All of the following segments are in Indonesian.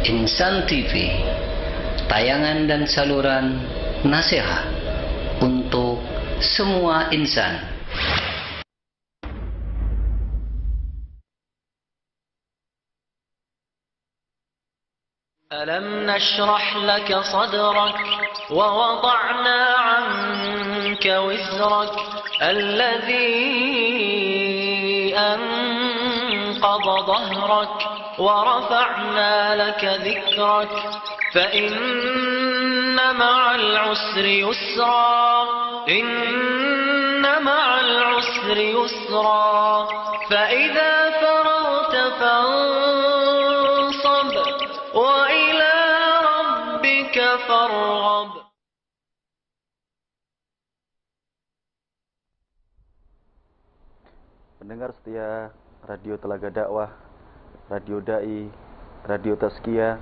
Insan TV, tayangan dan saluran nasihat untuk semua insan. ألم نشرح لك صدرك ووضعنا عنك وزرك الذي أنقض ظهرك ورفعنا لك ذكرك فإن مع العسر يسرا إن مع العسر يسرا فإذا فرغت فانصب وإلى ربك فارغب. Pendengar setia Radio Telaga Dakwah, Radio Dai, Radio Tazkiyah,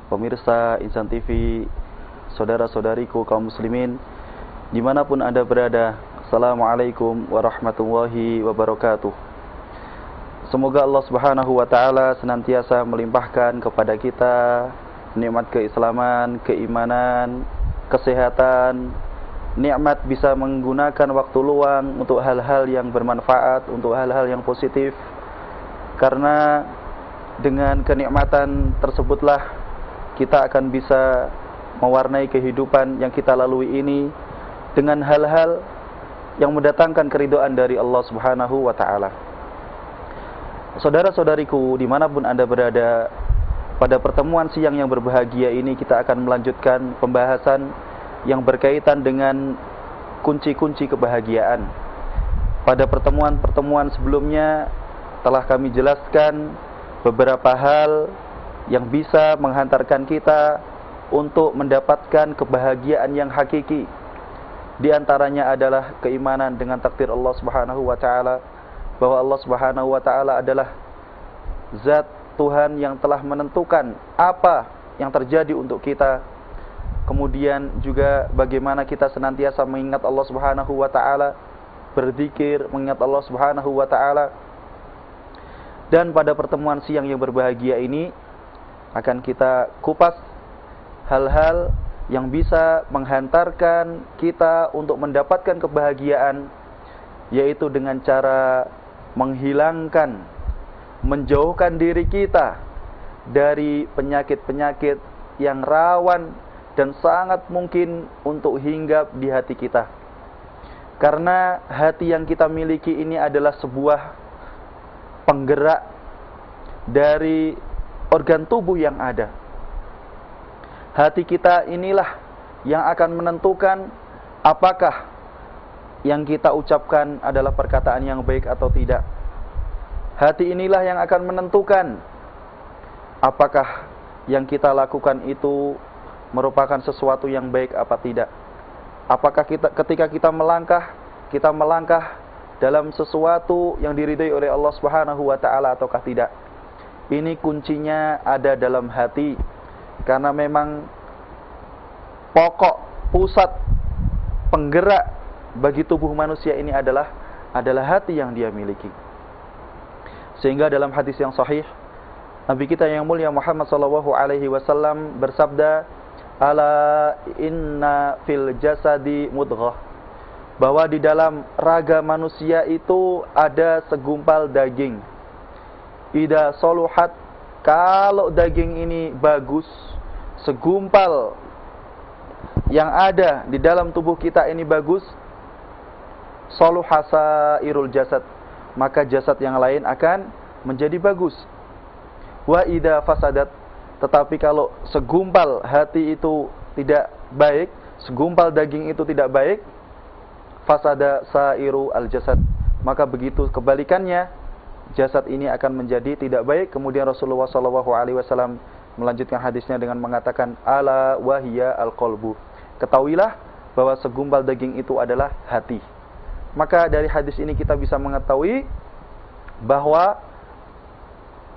pemirsa Insan TV, saudara-saudariku kaum muslimin dimanapun Anda berada, Assalamualaikum warahmatullahi wabarakatuh. Semoga Allah Subhanahu wa ta'ala senantiasa melimpahkan kepada kita nikmat keislaman, keimanan, kesehatan, nikmat bisa menggunakan waktu luang untuk hal-hal yang bermanfaat, untuk hal-hal yang positif. Karena dengan kenikmatan tersebutlah kita akan bisa mewarnai kehidupan yang kita lalui ini dengan hal-hal yang mendatangkan keridhaan dari Allah Subhanahu wa ta'ala. Saudara-saudariku dimanapun Anda berada, pada pertemuan siang yang berbahagia ini kita akan melanjutkan pembahasan yang berkaitan dengan kunci-kunci kebahagiaan. Pada pertemuan-pertemuan sebelumnya telah kami jelaskan beberapa hal yang bisa menghantarkan kita untuk mendapatkan kebahagiaan yang hakiki. Di antaranya adalah keimanan dengan takdir Allah Subhanahu wa ta'ala, bahwa Allah Subhanahu wa ta'ala adalah zat Tuhan yang telah menentukan apa yang terjadi untuk kita. Kemudian juga bagaimana kita senantiasa mengingat Allah Subhanahu wa ta'ala, berzikir, mengingat Allah Subhanahu wa ta'ala. Dan pada pertemuan siang yang berbahagia ini akan kita kupas hal-hal yang bisa menghantarkan kita untuk mendapatkan kebahagiaan, yaitu dengan cara menghilangkan, menjauhkan diri kita dari penyakit-penyakit yang rawan dan sangat mungkin untuk hinggap di hati kita. Karena hati yang kita miliki ini adalah sebuah penggerak dari organ tubuh yang ada. Hati kita inilah yang akan menentukan apakah yang kita ucapkan adalah perkataan yang baik atau tidak. Hati inilah yang akan menentukan apakah yang kita lakukan itu merupakan sesuatu yang baik apa tidak. Apakah ketika kita melangkah dalam sesuatu yang diridhai oleh Allah Subhanahu wa ta'ala ataukah tidak. Ini kuncinya ada dalam hati. Karena memang pokok, pusat, penggerak bagi tubuh manusia ini adalah hati yang dia miliki. Sehingga dalam hadis yang sahih, Nabi kita yang mulia Muhammad sallallahu alaihi wasallam bersabda, "Ala inna fil jasadi mudghah." Bahwa di dalam raga manusia itu ada segumpal daging. Idza saluhat, kalau daging ini bagus, segumpal yang ada di dalam tubuh kita ini bagus, saluhasa irul jasad, maka jasad yang lain akan menjadi bagus. Wa idza fasadat, tetapi kalau segumpal hati itu tidak baik, segumpal daging itu tidak baik, fasada sairu al jasad, maka begitu kebalikannya, jasad ini akan menjadi tidak baik. Kemudian Rasulullah SAW melanjutkan hadisnya dengan mengatakan, ala wahiyya al qalbu, ketahuilah bahwa segumpal daging itu adalah hati. Maka dari hadis ini kita bisa mengetahui bahwa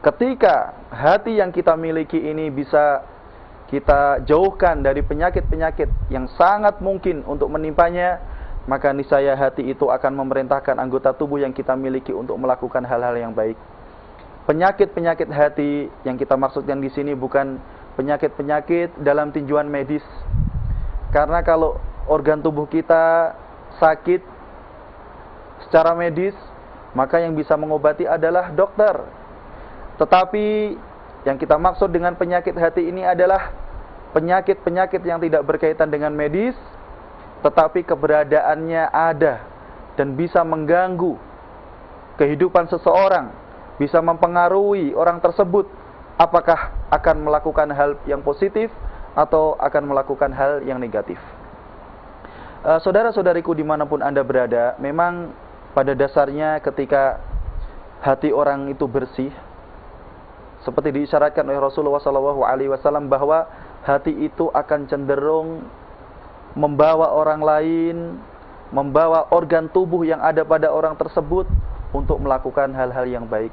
ketika hati yang kita miliki ini bisa kita jauhkan dari penyakit-penyakit yang sangat mungkin untuk menimpanya, maka niscaya hati itu akan memerintahkan anggota tubuh yang kita miliki untuk melakukan hal-hal yang baik. penyakit-penyakit hati yang kita maksudkan di sini bukan penyakit-penyakit dalam tinjauan medis. Karena kalau organ tubuh kita sakit secara medis, maka yang bisa mengobati adalah dokter. Tetapi yang kita maksud dengan penyakit hati ini adalah penyakit-penyakit yang tidak berkaitan dengan medis, tetapi keberadaannya ada dan bisa mengganggu kehidupan seseorang, bisa mempengaruhi orang tersebut apakah akan melakukan hal yang positif atau akan melakukan hal yang negatif. Saudara-saudariku dimanapun Anda berada, memang pada dasarnya ketika hati orang itu bersih, seperti diisyaratkan oleh Rasulullah SAW bahwa hati itu akan cenderung membawa orang lain, membawa organ tubuh yang ada pada orang tersebut untuk melakukan hal-hal yang baik.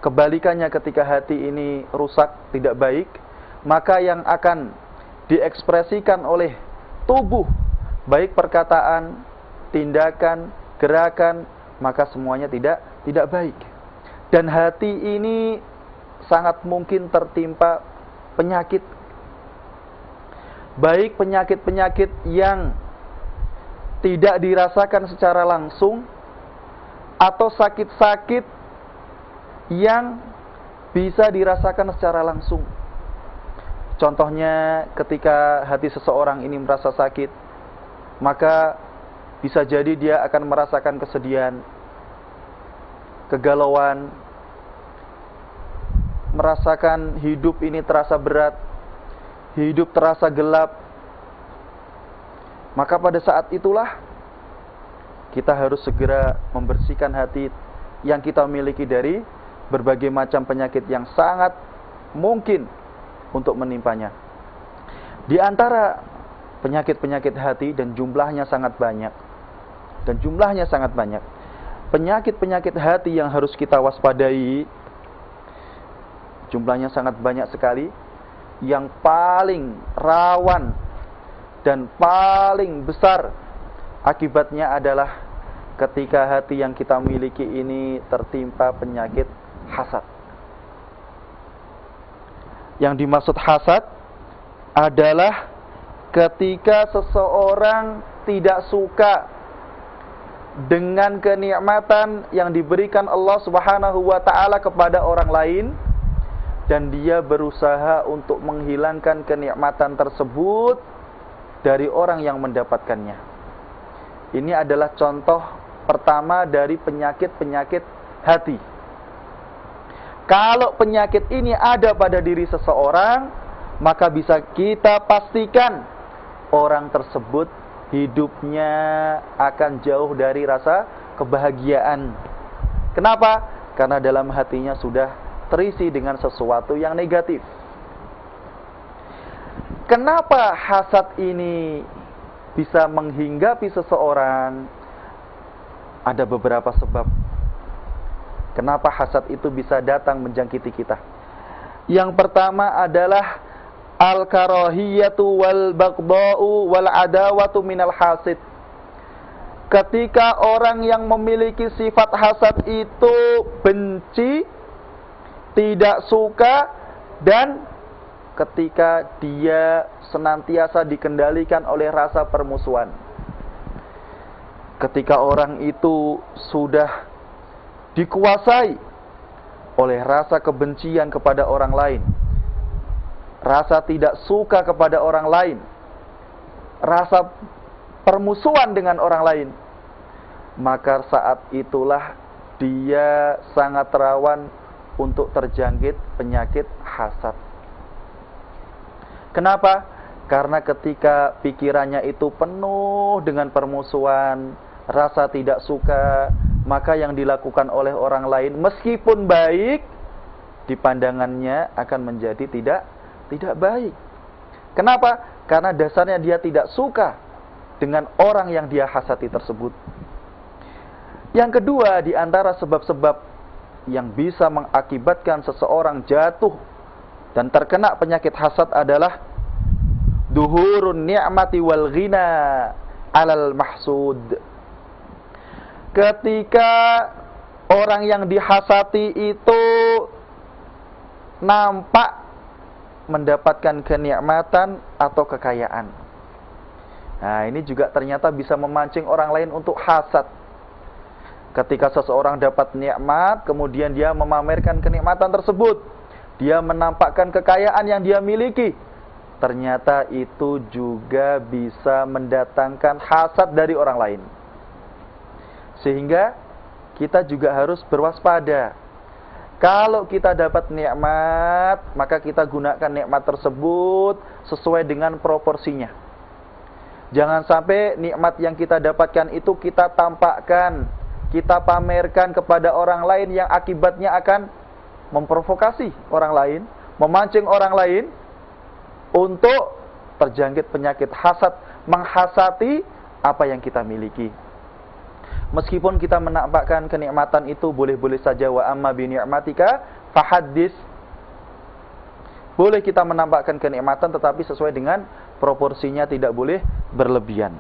Kebalikannya ketika hati ini rusak, tidak baik, maka yang akan diekspresikan oleh tubuh, baik perkataan, tindakan, gerakan, maka semuanya tidak baik. Dan hati ini sangat mungkin tertimpa penyakit, baik penyakit-penyakit yang tidak dirasakan secara langsung, atau sakit-sakit yang bisa dirasakan secara langsung. Contohnya ketika hati seseorang ini merasa sakit, maka bisa jadi dia akan merasakan kesedihan, kegalauan, merasakan hidup ini terasa berat, hidup terasa gelap. Maka pada saat itulah kita harus segera membersihkan hati yang kita miliki dari berbagai macam penyakit yang sangat mungkin untuk menimpanya. Di antara penyakit-penyakit hati, dan jumlahnya sangat banyak, penyakit-penyakit hati yang harus kita waspadai, jumlahnya sangat banyak sekali. Yang paling rawan dan paling besar akibatnya adalah ketika hati yang kita miliki ini tertimpa penyakit hasad. Yang dimaksud hasad adalah ketika seseorang tidak suka dengan kenikmatan yang diberikan Allah Subhanahu wa taala kepada orang lain, dan dia berusaha untuk menghilangkan kenikmatan tersebut dari orang yang mendapatkannya. Ini adalah contoh pertama dari penyakit-penyakit hati. Kalau penyakit ini ada pada diri seseorang, maka bisa kita pastikan orang tersebut hidupnya akan jauh dari rasa kebahagiaan. Kenapa? Karena dalam hatinya sudah terisi dengan sesuatu yang negatif. Kenapa hasad ini bisa menghinggapi seseorang? Ada beberapa sebab kenapa hasad itu bisa datang menjangkiti kita. Yang pertama adalah al-karahiyatu wal baghdha'u wal adawatu minal hasid. Ketika orang yang memiliki sifat hasad itu benci, tidak suka, dan ketika dia senantiasa dikendalikan oleh rasa permusuhan. Ketika orang itu sudah dikuasai oleh rasa kebencian kepada orang lain, rasa tidak suka kepada orang lain, rasa permusuhan dengan orang lain, maka saat itulah dia sangat rawan untuk terjangkit penyakit hasad. Kenapa? Karena ketika pikirannya itu penuh dengan permusuhan, rasa tidak suka, maka yang dilakukan oleh orang lain meskipun baik, di pandangannya akan menjadi tidak baik. Kenapa? Karena dasarnya dia tidak suka dengan orang yang dia hasati tersebut. Yang kedua, di antara sebab-sebab yang bisa mengakibatkan seseorang jatuh dan terkena penyakit hasad adalah duhurun ni'mati wal ghina 'alal mahsud. Ketika orang yang dihasati itu nampak mendapatkan kenikmatan atau kekayaan. Nah, ini juga ternyata bisa memancing orang lain untuk hasad. Ketika seseorang dapat nikmat, kemudian dia memamerkan kenikmatan tersebut, dia menampakkan kekayaan yang dia miliki, ternyata itu juga bisa mendatangkan hasad dari orang lain. Sehingga kita juga harus berwaspada. Kalau kita dapat nikmat, maka kita gunakan nikmat tersebut sesuai dengan proporsinya. Jangan sampai nikmat yang kita dapatkan itu kita tampakkan, kita pamerkan kepada orang lain yang akibatnya akan memprovokasi orang lain, memancing orang lain untuk terjangkit penyakit hasad, menghasati apa yang kita miliki. Meskipun kita menampakkan kenikmatan itu boleh-boleh saja, wa amma bi ni'matika fahaddits. Boleh kita menampakkan kenikmatan tetapi sesuai dengan proporsinya, tidak boleh berlebihan.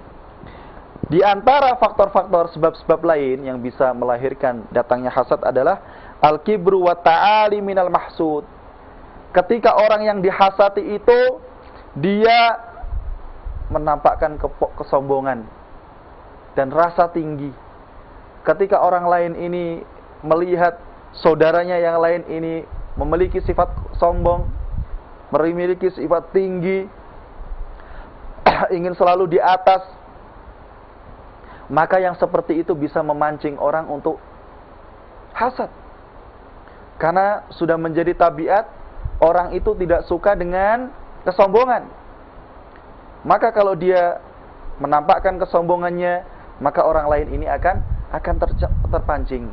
Di antara faktor-faktor sebab-sebab lain yang bisa melahirkan datangnya hasad adalah al-kibru wa ta'ali minal mahsud. Ketika orang yang dihasati itu dia menampakkan kesombongan dan rasa tinggi. Ketika orang lain ini melihat saudaranya yang lain ini memiliki sifat sombong, memiliki sifat tinggi, ingin selalu di atas, maka yang seperti itu bisa memancing orang untuk hasad. Karena sudah menjadi tabiat orang itu tidak suka dengan kesombongan. Maka kalau dia menampakkan kesombongannya, maka orang lain ini akan terpancing.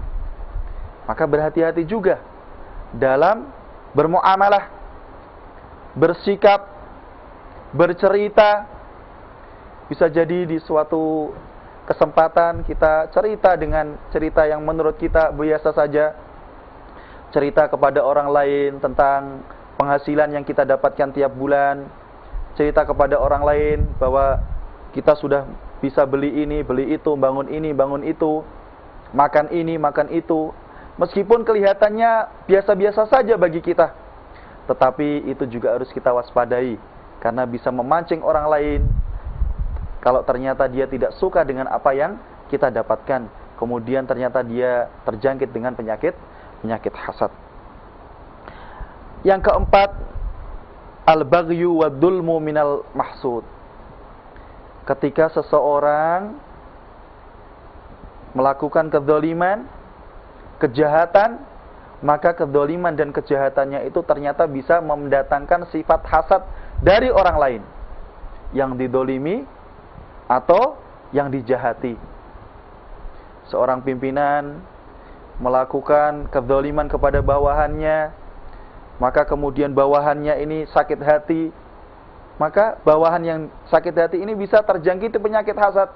Maka berhati-hati juga dalam bermuamalah, bersikap, bercerita. Bisa jadi di suatu kesempatan kita cerita dengan cerita yang menurut kita biasa saja, cerita kepada orang lain tentang penghasilan yang kita dapatkan tiap bulan, cerita kepada orang lain bahwa kita sudah bisa beli ini, beli itu, bangun ini, bangun itu, makan ini, makan itu. Meskipun kelihatannya biasa-biasa saja bagi kita, tetapi itu juga harus kita waspadai, karena bisa memancing orang lain. Kalau ternyata dia tidak suka dengan apa yang kita dapatkan, kemudian ternyata dia terjangkit dengan penyakit hasad. Yang keempat, al-baghyu wad-dulmu minal mahsud. Ketika seseorang melakukan kedzaliman, kejahatan, maka kedzaliman dan kejahatannya itu ternyata bisa mendatangkan sifat hasad dari orang lain yang didolimi atau yang dijahati. Seorang pimpinan melakukan kedzaliman kepada bawahannya, maka kemudian bawahannya ini sakit hati, maka bawahan yang sakit hati ini bisa terjangkiti penyakit hasad.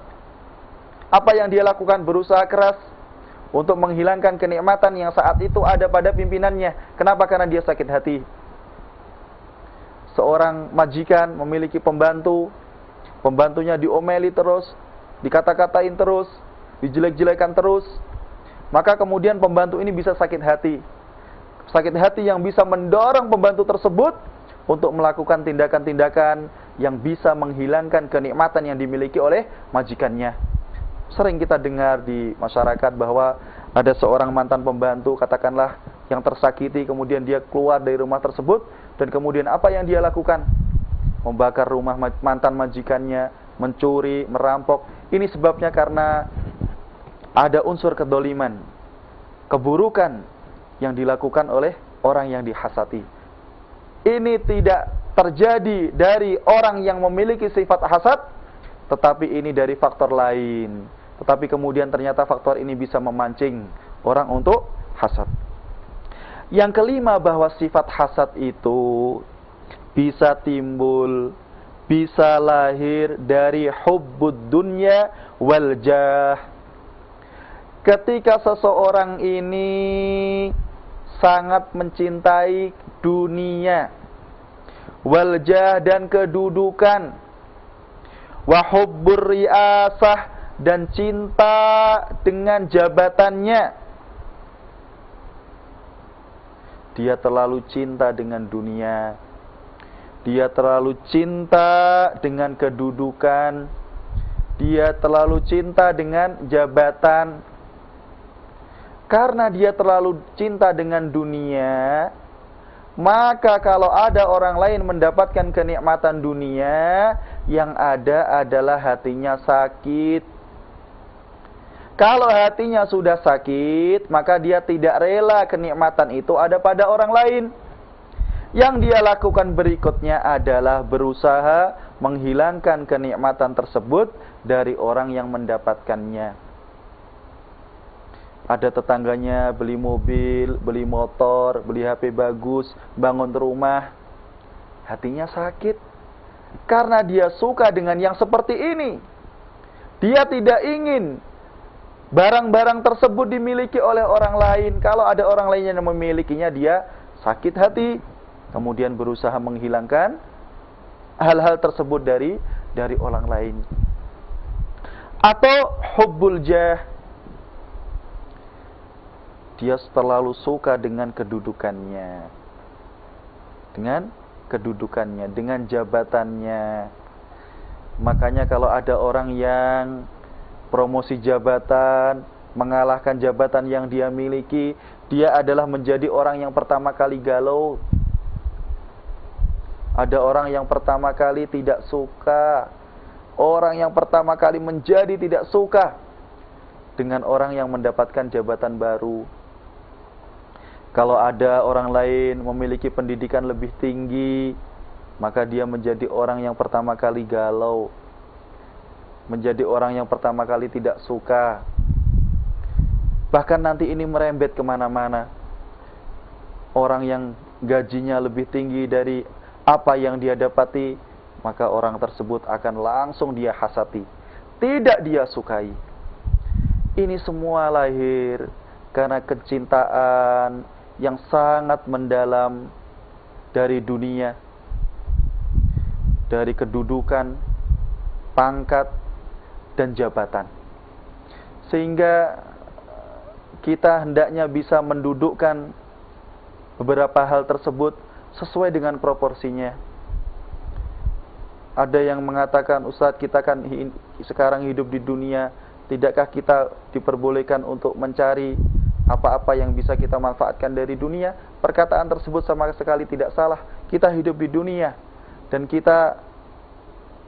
Apa yang dia lakukan? Berusaha keras untuk menghilangkan kenikmatan yang saat itu ada pada pimpinannya. Kenapa? Karena dia sakit hati. Seorang majikan memiliki pembantu, pembantunya diomeli terus, dikata-katain terus, dijelek-jelekan terus, maka kemudian pembantu ini bisa sakit hati. Sakit hati yang bisa mendorong pembantu tersebut untuk melakukan tindakan-tindakan yang bisa menghilangkan kenikmatan yang dimiliki oleh majikannya. Sering kita dengar di masyarakat bahwa ada seorang mantan pembantu, katakanlah, yang tersakiti, kemudian dia keluar dari rumah tersebut, dan kemudian apa yang dia lakukan? Membakar rumah mantan majikannya, mencuri, merampok. Ini sebabnya karena ada unsur kedoliman, keburukan yang dilakukan oleh orang yang dihasati. Ini tidak terjadi dari orang yang memiliki sifat hasad, tetapi ini dari faktor lain. Tetapi kemudian ternyata faktor ini bisa memancing orang untuk hasad. Yang kelima, bahwa sifat hasad itu bisa timbul, bisa lahir dari hubbud dunya wal jah. Ketika seseorang ini sangat mencintai dunia, waljah dan kedudukan, wa hubbur riasah dan cinta dengan jabatannya, Dia terlalu cinta dengan dunia. Dia terlalu cinta dengan kedudukan. Dia terlalu cinta dengan jabatan. Karena dia terlalu cinta dengan dunia, maka kalau ada orang lain mendapatkan kenikmatan dunia, yang ada adalah hatinya sakit. Kalau hatinya sudah sakit, maka dia tidak rela kenikmatan itu ada pada orang lain. Yang dia lakukan berikutnya adalah berusaha menghilangkan kenikmatan tersebut dari orang yang mendapatkannya. Ada tetangganya beli mobil, beli motor, beli HP bagus, bangun rumah. Hatinya sakit. Karena dia suka dengan yang seperti ini. Dia tidak ingin barang-barang tersebut dimiliki oleh orang lain. Kalau ada orang lain yang memilikinya, dia sakit hati. Kemudian berusaha menghilangkan hal-hal tersebut dari orang lain. Atau hubbul jah. Dia terlalu suka dengan kedudukannya. Dengan jabatannya. Makanya kalau ada orang yang promosi jabatan, mengalahkan jabatan yang dia miliki, dia adalah menjadi orang yang pertama kali galau. Ada orang yang pertama kali tidak suka. Orang yang pertama kali menjadi tidak suka dengan orang yang mendapatkan jabatan baru. Kalau ada orang lain memiliki pendidikan lebih tinggi, maka dia menjadi orang yang pertama kali galau. Menjadi orang yang pertama kali tidak suka. Bahkan nanti ini merembet kemana-mana. Orang yang gajinya lebih tinggi dari apa yang dia dapati, maka orang tersebut akan langsung dia hasati. Tidak dia sukai. Ini semua lahir karena kecintaan yang sangat mendalam dari dunia, dari kedudukan, pangkat, dan jabatan. Sehingga kita hendaknya bisa mendudukkan beberapa hal tersebut sesuai dengan proporsinya. Ada yang mengatakan, Ustadz, kita kan sekarang hidup di dunia, tidakkah kita diperbolehkan untuk mencari apa-apa yang bisa kita manfaatkan dari dunia? Perkataan tersebut sama sekali tidak salah. Kita hidup di dunia dan kita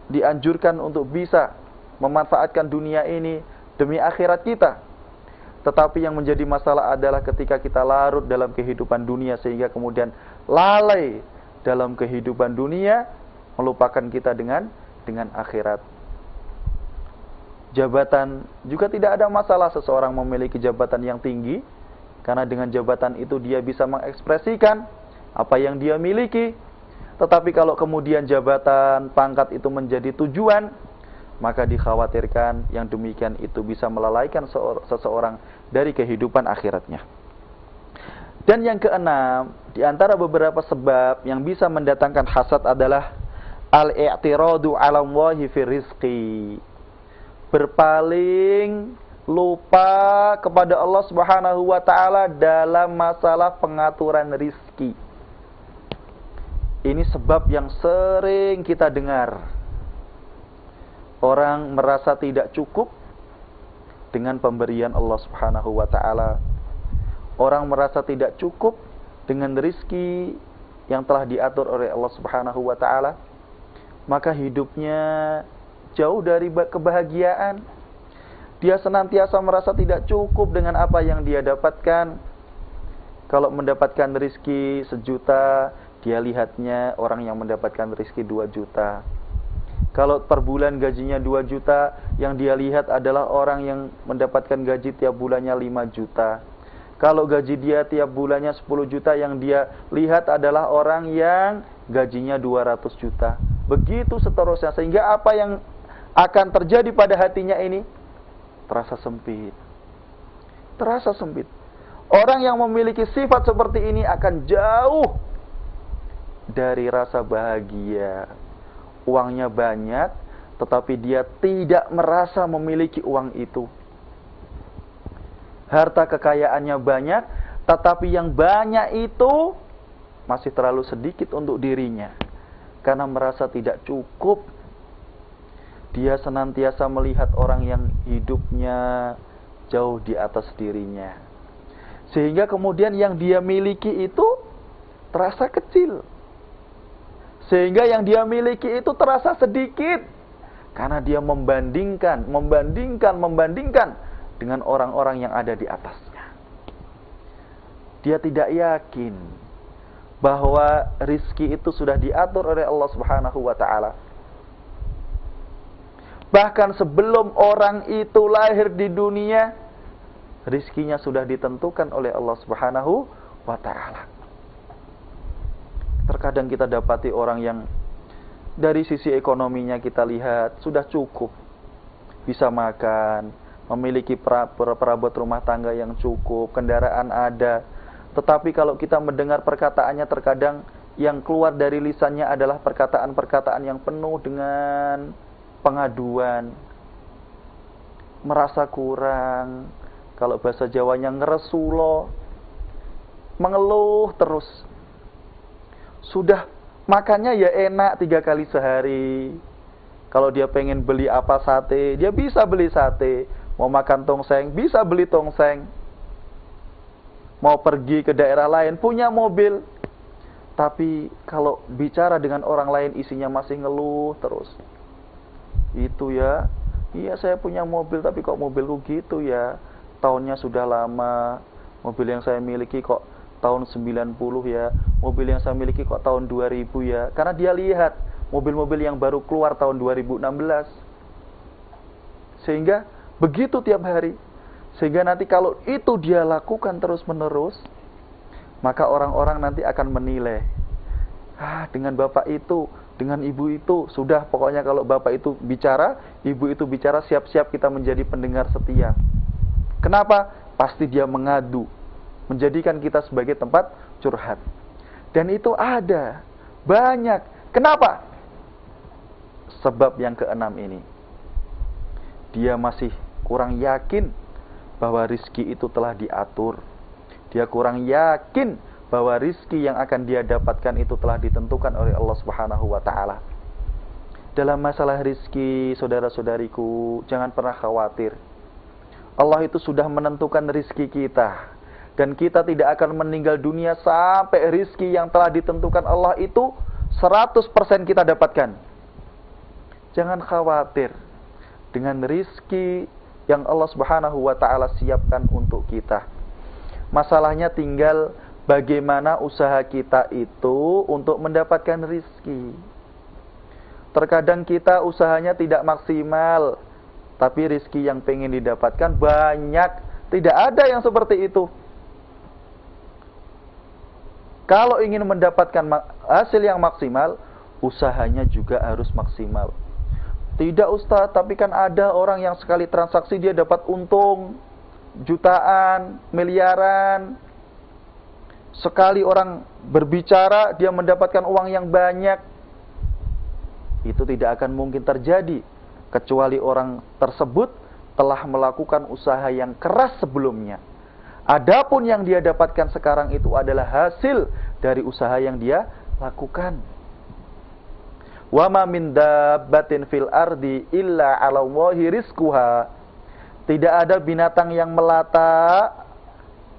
dianjurkan untuk bisa memanfaatkan dunia ini demi akhirat kita. Tetapi yang menjadi masalah adalah ketika kita larut dalam kehidupan dunia sehingga kemudian lalai dalam kehidupan dunia, melupakan kita dengan akhirat. Jabatan juga tidak ada masalah seseorang memiliki jabatan yang tinggi, karena dengan jabatan itu dia bisa mengekspresikan apa yang dia miliki. Tetapi kalau kemudian jabatan, pangkat itu menjadi tujuan, maka dikhawatirkan yang demikian itu bisa melalaikan seseorang dari kehidupan akhiratnya. Dan yang keenam, di antara beberapa sebab yang bisa mendatangkan hasad adalah al-i'tiradu 'ala Allahi fi rizqi. Berpaling, lupa kepada Allah Subhanahu wa taala dalam masalah pengaturan rizki. Ini sebab yang sering kita dengar. Orang merasa tidak cukup dengan pemberian Allah Subhanahu wa taala. Orang merasa tidak cukup dengan rizki yang telah diatur oleh Allah Subhanahu wa taala. Maka hidupnya jauh dari kebahagiaan. Dia senantiasa merasa tidak cukup dengan apa yang dia dapatkan. Kalau mendapatkan rizki 1 juta, dia lihatnya orang yang mendapatkan rizki 2 juta. Kalau per bulan gajinya 2 juta, yang dia lihat adalah orang yang mendapatkan gaji tiap bulannya 5 juta. Kalau gaji dia tiap bulannya 10 juta, yang dia lihat adalah orang yang gajinya 200 juta. Begitu seterusnya, sehingga apa yang akan terjadi pada hatinya ini? Terasa sempit. Terasa sempit. Orang yang memiliki sifat seperti ini akan jauh dari rasa bahagia. Uangnya banyak, tetapi dia tidak merasa memiliki uang itu. Harta kekayaannya banyak, tetapi yang banyak itu masih terlalu sedikit untuk dirinya. Karena merasa tidak cukup, dia senantiasa melihat orang yang hidupnya jauh di atas dirinya. Sehingga kemudian yang dia miliki itu terasa kecil. Sehingga yang dia miliki itu terasa sedikit. Karena dia membandingkan dengan orang-orang yang ada di atasnya. Dia tidak yakin bahwa rizki itu sudah diatur oleh Allah Subhanahu wa ta'ala. Bahkan sebelum orang itu lahir di dunia, rizkinya sudah ditentukan oleh Allah Subhanahu wa ta'ala. Terkadang kita dapati orang yang dari sisi ekonominya kita lihat sudah cukup, bisa makan, memiliki perabot rumah tangga yang cukup, kendaraan ada. Tetapi kalau kita mendengar perkataannya, terkadang yang keluar dari lisannya adalah perkataan-perkataan yang penuh dengan pengaduan, merasa kurang, kalau bahasa Jawanya ngeresulo, mengeluh terus. Sudah makannya ya enak 3 kali sehari. Kalau dia pengen beli apa sate, dia bisa beli sate. Mau makan tongseng, bisa beli tongseng. Mau pergi ke daerah lain, punya mobil. Tapi kalau bicara dengan orang lain, isinya masih ngeluh terus. Itu ya, iya saya punya mobil, tapi kok mobilku gitu ya. Tahunnya sudah lama. Mobil yang saya miliki kok tahun 90 ya. Mobil yang saya miliki kok tahun 2000 ya. Karena dia lihat mobil-mobil yang baru keluar tahun 2016. Sehingga begitu tiap hari. Sehingga nanti kalau itu dia lakukan terus-menerus, maka orang-orang nanti akan menilai. Dengan bapak itu, dengan ibu itu, sudah pokoknya kalau bapak itu bicara, ibu itu bicara, siap-siap kita menjadi pendengar setia. Kenapa? Pasti dia mengadu, menjadikan kita sebagai tempat curhat. Dan itu ada, banyak. Kenapa? Sebab yang keenam ini. Dia masih kurang yakin bahwa rizki itu telah diatur. Dia kurang yakin bahwa rizki yang akan dia dapatkan itu telah ditentukan oleh Allah Subhanahu wa ta'ala. Dalam masalah rizki, saudara-saudariku, jangan pernah khawatir. Allah itu sudah menentukan rizki kita. Dan kita tidak akan meninggal dunia sampai rizki yang telah ditentukan Allah itu 100% kita dapatkan. Jangan khawatir dengan rizki yang Allah Subhanahu wa ta'ala siapkan untuk kita. Masalahnya tinggal bagaimana usaha kita itu untuk mendapatkan rizki. Terkadang kita usahanya tidak maksimal, tapi rizki yang pengen didapatkan banyak. Tidak ada yang seperti itu. Kalau ingin mendapatkan hasil yang maksimal, usahanya juga harus maksimal. Tidak Ustaz, tapi kan ada orang yang sekali transaksi dia dapat untung jutaan, miliaran. Sekali orang berbicara dia mendapatkan uang yang banyak. Itu tidak akan mungkin terjadi kecuali orang tersebut telah melakukan usaha yang keras sebelumnya. Adapun yang dia dapatkan sekarang itu adalah hasil dari usaha yang dia lakukan. Wa ma min dabbatin fil ardi illa 'ala Allahi rizquha. Tidak ada binatang yang melata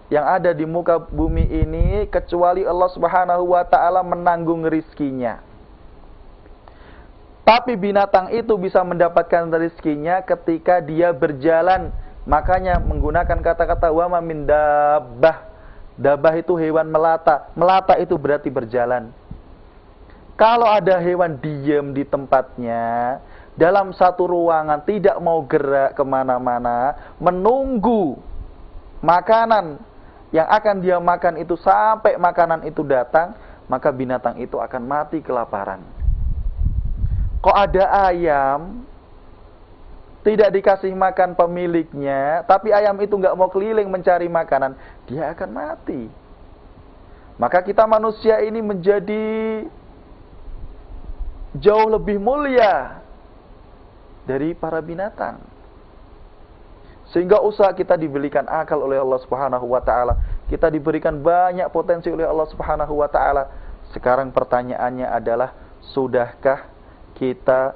yang ada di muka bumi ini kecuali Allah Subhanahu wa ta'ala menanggung rizkinya. Tapi binatang itu bisa mendapatkan rizkinya ketika dia berjalan. Makanya menggunakan kata-kata wa ma min dabbah. Dabbah itu hewan melata. Melata itu berarti berjalan. Kalau ada hewan diam di tempatnya, dalam satu ruangan, tidak mau gerak kemana-mana, menunggu makanan yang akan dia makan itu sampai makanan itu datang, maka binatang itu akan mati kelaparan. Kok ada ayam tidak dikasih makan pemiliknya, tapi ayam itu nggak mau keliling mencari makanan, dia akan mati. Maka kita manusia ini menjadi jauh lebih mulia dari para binatang. Sehingga usaha kita diberikan akal oleh Allah Subhanahu wa ta'ala. Kita diberikan banyak potensi oleh Allah Subhanahu wa taala. Sekarang pertanyaannya adalah, sudahkah kita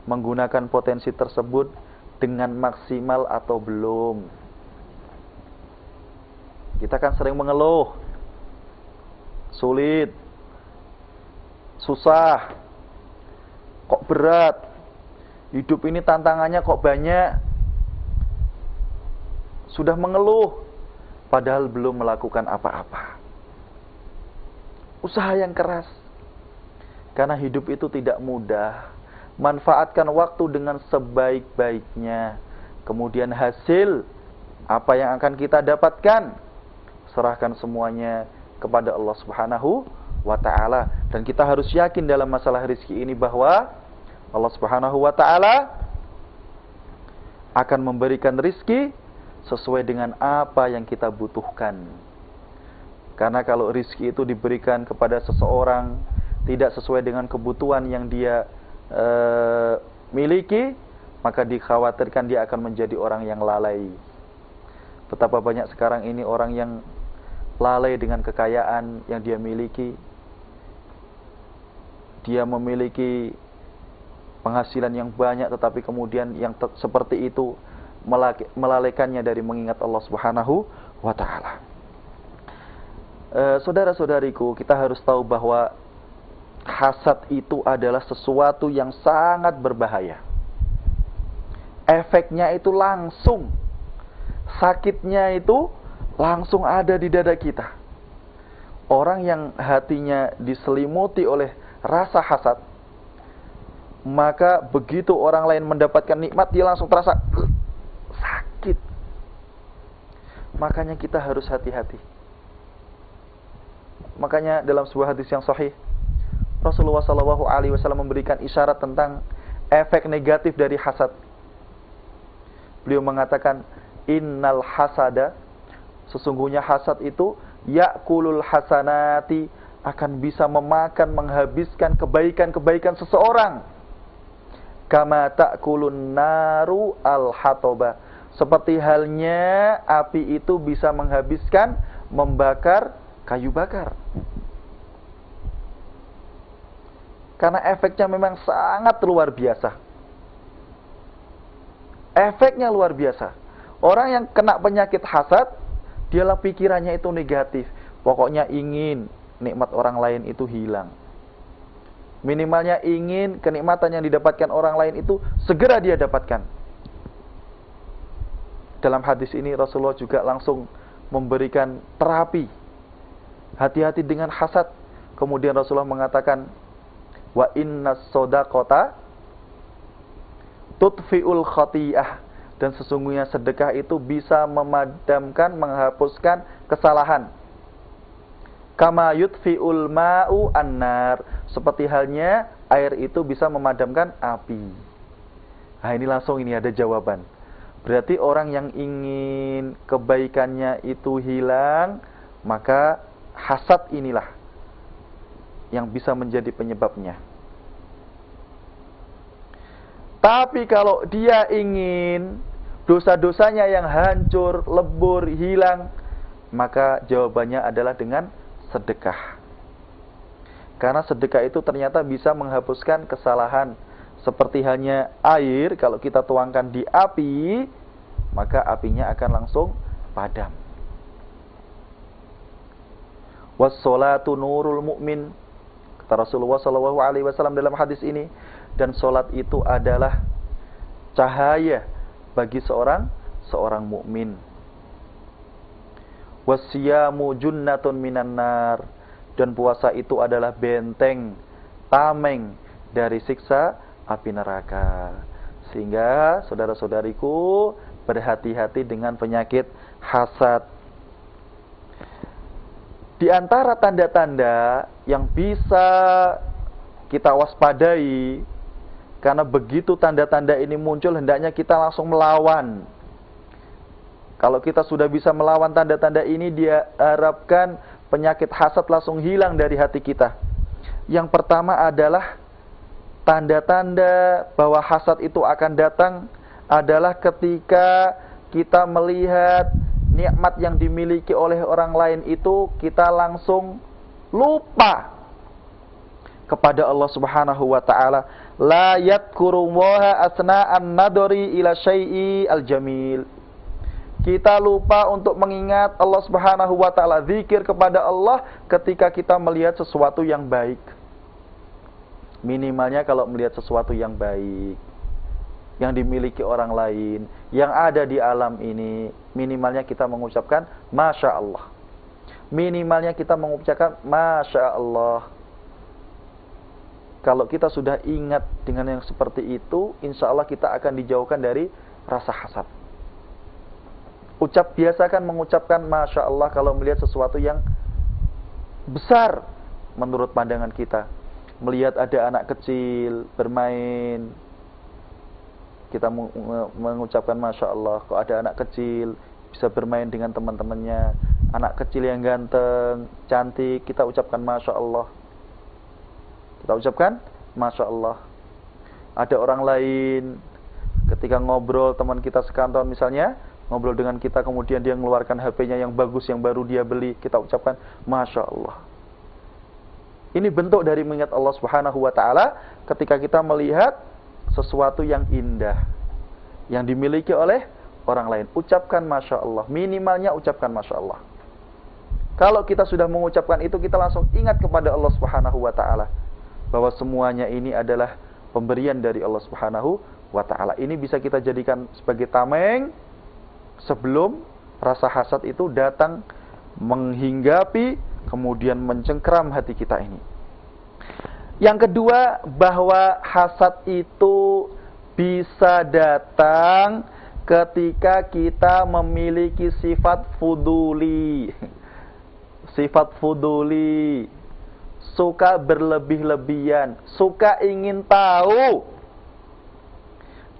menggunakan potensi tersebut dengan maksimal atau belum? Kita kan sering mengeluh, sulit, susah, kok berat, hidup ini tantangannya kok banyak. Sudah mengeluh, padahal belum melakukan apa-apa. Usaha yang keras, karena hidup itu tidak mudah. Manfaatkan waktu dengan sebaik-baiknya. Kemudian hasil apa yang akan kita dapatkan, serahkan semuanya kepada Allah Subhanahu wa ta'ala. Dan kita harus yakin dalam masalah rezeki ini bahwa Allah Subhanahu wa ta'ala akan memberikan rezeki sesuai dengan apa yang kita butuhkan. Karena kalau rezeki itu diberikan kepada seseorang tidak sesuai dengan kebutuhan yang dia miliki, maka dikhawatirkan dia akan menjadi orang yang lalai. Betapa banyak sekarang ini orang yang lalai dengan kekayaan yang dia miliki. Dia memiliki penghasilan yang banyak, tetapi kemudian yang seperti itu melalaikannya dari mengingat Allah Subhanahu wa ta'ala. Saudara-saudariku, kita harus tahu bahwa hasad itu adalah sesuatu yang sangat berbahaya. Efeknya itu langsung, sakitnya itu langsung ada di dada kita. Orang yang hatinya diselimuti oleh rasa hasad, maka begitu orang lain mendapatkan nikmat, dia langsung terasa sakit. Makanya kita harus hati-hati. Makanya dalam sebuah hadis yang sahih, Rasulullah SAW memberikan isyarat tentang efek negatif dari hasad. Beliau mengatakan, innal hasada, sesungguhnya hasad itu ya'kulul hasanati, akan bisa memakan, menghabiskan kebaikan-kebaikan seseorang. Kama ta'kulun naru al-hatoba, seperti halnya api itu bisa menghabiskan, membakar kayu bakar. Karena efeknya memang sangat luar biasa. Efeknya luar biasa. Orang yang kena penyakit hasad, dialah pikirannya itu negatif. Pokoknya ingin nikmat orang lain itu hilang. Minimalnya ingin kenikmatan yang didapatkan orang lain itu segera dia dapatkan. Dalam hadis ini Rasulullah juga langsung memberikan terapi. Hati-hati dengan hasad. Kemudian Rasulullah mengatakan, wa inna sodaqota tutfi'ul khati'ah, dan sesungguhnya sedekah itu bisa memadamkan, menghapuskan kesalahan. Kama yutfi'ul ma'u annar, seperti halnya air itu bisa memadamkan api. Nah, ini langsung ini ada jawaban. Berarti orang yang ingin kebaikannya itu hilang, maka hasad inilah yang bisa menjadi penyebabnya. Tapi kalau dia ingin dosa-dosanya yang hancur, lebur, hilang, maka jawabannya adalah dengan sedekah. Karena sedekah itu ternyata bisa menghapuskan kesalahan. Seperti halnya air, kalau kita tuangkan di api, maka apinya akan langsung padam. Was-sholatu nurul mu'min, kata Rasulullah SAW dalam hadis ini, dan sholat itu adalah cahaya bagi seorang mukmin. Wasiyamu junnatun minan nar, dan puasa itu adalah benteng, tameng dari siksa api neraka. Sehingga saudara-saudariku, berhati-hati dengan penyakit hasad. Di antara tanda-tanda yang bisa kita waspadai, karena begitu tanda-tanda ini muncul, hendaknya kita langsung melawan. Kalau kita sudah bisa melawan tanda-tanda ini, dia harapkan penyakit hasad langsung hilang dari hati kita. Yang pertama adalah tanda-tanda bahwa hasad itu akan datang adalah ketika kita melihat nikmat yang dimiliki oleh orang lain itu kita langsung lupa kepada Allah Subhanahu wa taala. La yadhkurullaha asna'an nadri ila syai'i al-jamil. Kita lupa untuk mengingat Allah Subhanahu wa taala, zikir kepada Allah ketika kita melihat sesuatu yang baik. Minimalnya kalau melihat sesuatu yang baik yang dimiliki orang lain, yang ada di alam ini, minimalnya kita mengucapkan Masya Allah. Minimalnya kita mengucapkan Masya Allah. Kalau kita sudah ingat dengan yang seperti itu, insya Allah kita akan dijauhkan dari rasa hasad. Biasakan mengucapkan Masya Allah kalau melihat sesuatu yang besar menurut pandangan kita. Melihat ada anak kecil bermain, kita mengucapkan Masya Allah. Kok ada anak kecil bisa bermain dengan teman-temannya, anak kecil yang ganteng, cantik, kita ucapkan Masya Allah. Kita ucapkan Masya Allah. Ada orang lain ketika ngobrol, teman kita sekantor misalnya ngobrol dengan kita, kemudian dia mengeluarkan HP-nya yang bagus, yang baru dia beli, kita ucapkan Masya Allah. Ini bentuk dari mengingat Allah Subhanahu wa taala ketika kita melihat sesuatu yang indah yang dimiliki oleh orang lain. Ucapkan Masya Allah. Minimalnya ucapkan Masya Allah. Kalau kita sudah mengucapkan itu, kita langsung ingat kepada Allah Subhanahu wa taala bahwa semuanya ini adalah pemberian dari Allah Subhanahu wa taala. Ini bisa kita jadikan sebagai tameng sebelum rasa hasad itu datang menghinggapi, kemudian mencengkeram hati kita ini. Yang kedua, bahwa hasad itu bisa datang ketika kita memiliki sifat fuduli. Sifat fuduli, suka berlebih-lebihan, suka ingin tahu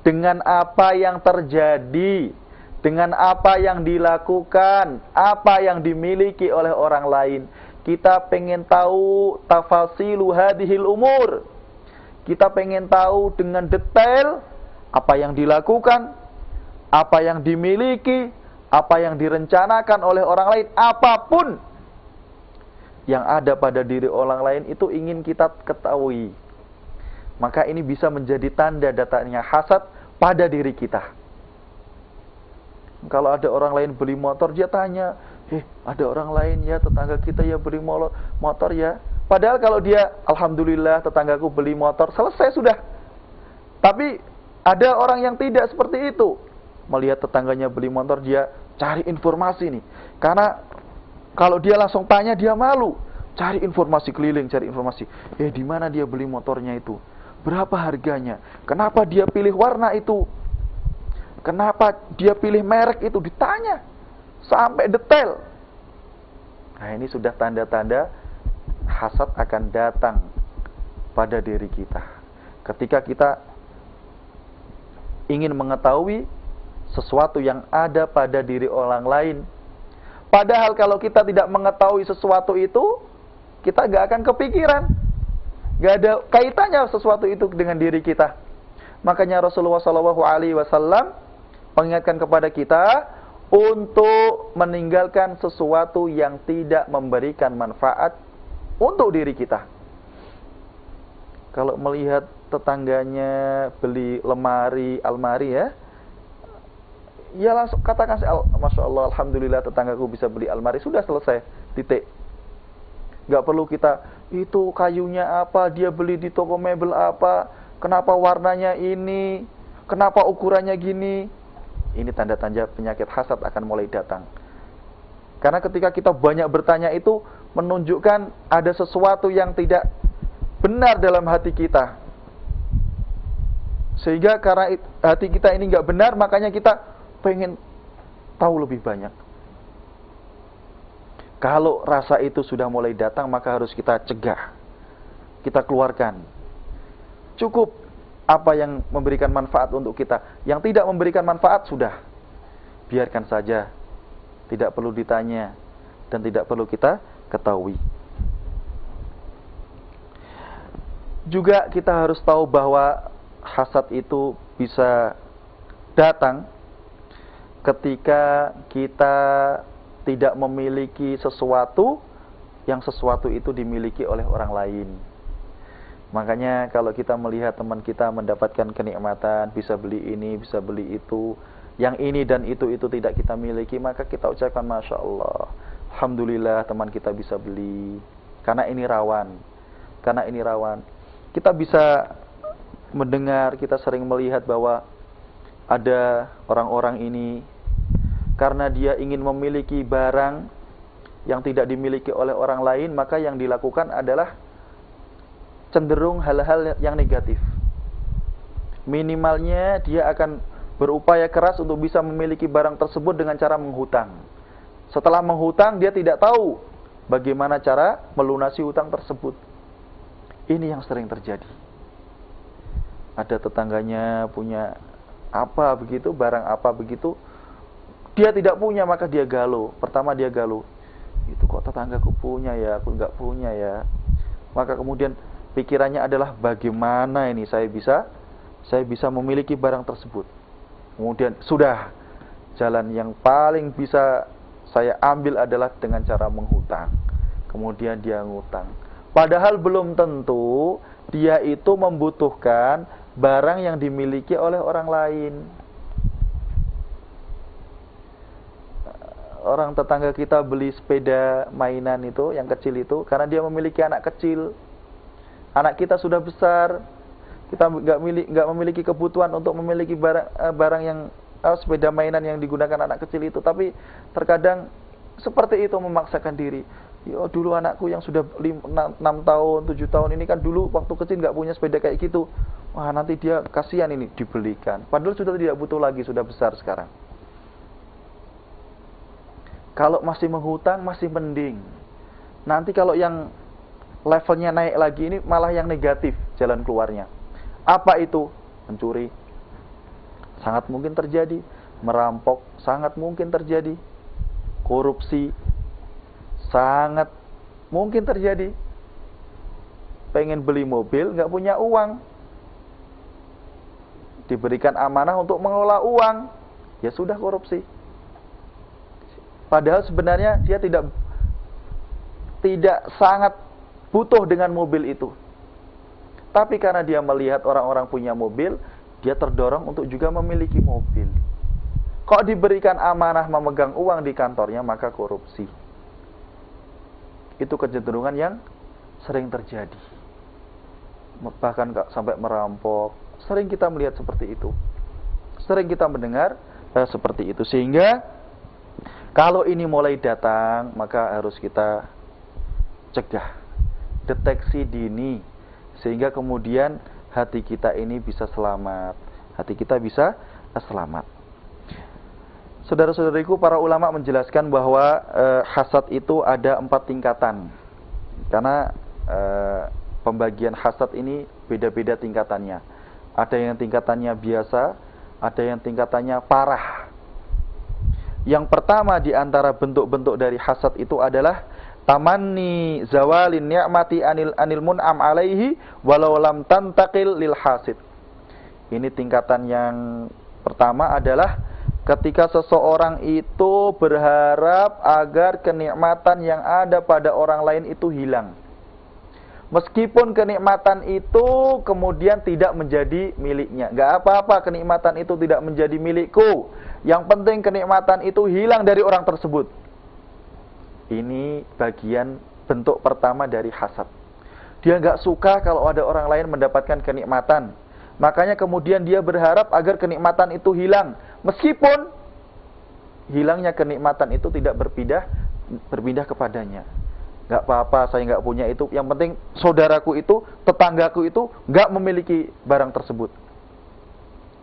dengan apa yang terjadi, dengan apa yang dilakukan, apa yang dimiliki oleh orang lain. Kita pengen tahu tafasilu hadhil umur. Kita pengen tahu dengan detail apa yang dilakukan, apa yang dimiliki, apa yang direncanakan oleh orang lain, apapun yang ada pada diri orang lain itu ingin kita ketahui. Maka ini bisa menjadi tanda datangnya hasad pada diri kita. Kalau ada orang lain beli motor, dia tanya, ada orang lain ya, tetangga kita ya beli motor ya. Padahal kalau dia, alhamdulillah tetanggaku beli motor, selesai sudah. Tapi ada orang yang tidak seperti itu. Melihat tetangganya beli motor, dia cari informasi nih. Karena kalau dia langsung tanya, dia malu. Cari informasi keliling, cari informasi. Di mana dia beli motornya itu? Berapa harganya? Kenapa dia pilih warna itu? Kenapa dia pilih merek itu? Ditanya sampai detail. Nah, ini sudah tanda-tanda hasad akan datang pada diri kita. Ketika kita ingin mengetahui sesuatu yang ada pada diri orang lain. Padahal kalau kita tidak mengetahui sesuatu itu, kita gak akan kepikiran. Gak ada kaitannya sesuatu itu dengan diri kita. Makanya Rasulullah SAW mengingatkan kepada kita untuk meninggalkan sesuatu yang tidak memberikan manfaat untuk diri kita. Kalau melihat tetangganya beli almari ya langsung katakan, Masya Allah, alhamdulillah tetanggaku bisa beli almari, sudah selesai, titik. Gak perlu kita, itu kayunya apa, dia beli di toko mebel apa, kenapa warnanya ini, kenapa ukurannya gini. Ini tanda-tanda penyakit hasad akan mulai datang. Karena ketika kita banyak bertanya itu menunjukkan ada sesuatu yang tidak benar dalam hati kita. Sehingga karena hati kita ini nggak benar, makanya kita pengen tahu lebih banyak. Kalau rasa itu sudah mulai datang, maka harus kita cegah, kita keluarkan. Cukup apa yang memberikan manfaat untuk kita. Yang tidak memberikan manfaat, sudah biarkan saja. Tidak perlu ditanya dan tidak perlu kita ketahui. Juga kita harus tahu bahwa hasad itu bisa datang ketika kita tidak memiliki sesuatu, yang sesuatu itu dimiliki oleh orang lain. Makanya kalau kita melihat teman kita mendapatkan kenikmatan, bisa beli ini, bisa beli itu, yang ini dan itu tidak kita miliki, maka kita ucapkan Masya Allah, Alhamdulillah teman kita bisa beli. Karena ini rawan. Karena ini rawan. Kita bisa mendengar, kita sering melihat bahwa ada orang-orang ini karena dia ingin memiliki barang yang tidak dimiliki oleh orang lain, maka yang dilakukan adalah cenderung hal-hal yang negatif. Minimalnya dia akan berupaya keras untuk bisa memiliki barang tersebut dengan cara menghutang. Setelah menghutang, dia tidak tahu bagaimana cara melunasi hutang tersebut. Ini yang sering terjadi. Ada tetangganya punya apa begitu, barang apa begitu, dia tidak punya, maka dia galau. Pertama dia galau, itu kok tetanggaku punya ya, aku nggak punya ya. Maka kemudian pikirannya adalah bagaimana ini saya bisa memiliki barang tersebut. Kemudian sudah, jalan yang paling bisa saya ambil adalah dengan cara menghutang. Kemudian dia ngutang. Padahal belum tentu dia itu membutuhkan barang yang dimiliki oleh orang lain. Orang tetangga kita beli sepeda mainan itu, yang kecil itu, karena dia memiliki anak kecil. Anak kita sudah besar, kita nggak memiliki kebutuhan untuk memiliki barang yang sepeda mainan yang digunakan anak kecil itu. Tapi terkadang seperti itu memaksakan diri. Yo, dulu anakku yang sudah 6 tahun, 7 tahun ini kan dulu waktu kecil nggak punya sepeda kayak gitu. Wah, nanti dia kasihan ini, dibelikan. Padahal sudah tidak butuh lagi, sudah besar sekarang. Kalau masih menghutang masih mending. Nanti kalau yang levelnya naik lagi ini malah yang negatif jalan keluarnya. Apa itu? Mencuri. Sangat mungkin terjadi. Merampok. Sangat mungkin terjadi. Korupsi. Sangat mungkin terjadi. Pengen beli mobil, nggak punya uang. Diberikan amanah untuk mengelola uang. Ya sudah, korupsi. Padahal sebenarnya dia tidak sangat butuh dengan mobil itu. Tapi karena dia melihat orang-orang punya mobil, dia terdorong untuk juga memiliki mobil. Kok diberikan amanah memegang uang di kantornya, maka korupsi. Itu kecenderungan yang sering terjadi. Bahkan sampai merampok. Sering kita melihat seperti itu. Sering kita mendengar seperti itu. Sehingga kalau ini mulai datang, maka harus kita cegah, deteksi dini, sehingga kemudian hati kita ini bisa selamat. Hati kita bisa selamat. Saudara-saudariku, para ulama menjelaskan bahwa hasad itu ada 4 tingkatan. Karena pembagian hasad ini beda-beda tingkatannya. Ada yang tingkatannya biasa, ada yang tingkatannya parah. Yang pertama di antara bentuk-bentuk dari hasad itu adalah tamanni zawalin ni'mati anil mun'am alaihi walau lam tantaqil lil hasid. Ini tingkatan yang pertama adalah ketika seseorang itu berharap agar kenikmatan yang ada pada orang lain itu hilang. Meskipun kenikmatan itu kemudian tidak menjadi miliknya. Gak apa-apa kenikmatan itu tidak menjadi milikku. Yang penting kenikmatan itu hilang dari orang tersebut. Ini bagian bentuk pertama dari hasad. Dia gak suka kalau ada orang lain mendapatkan kenikmatan. Makanya kemudian dia berharap agar kenikmatan itu hilang. Meskipun hilangnya kenikmatan itu tidak berpindah kepadanya. Gak apa-apa, saya gak punya itu. Yang penting saudaraku itu, tetanggaku itu gak memiliki barang tersebut.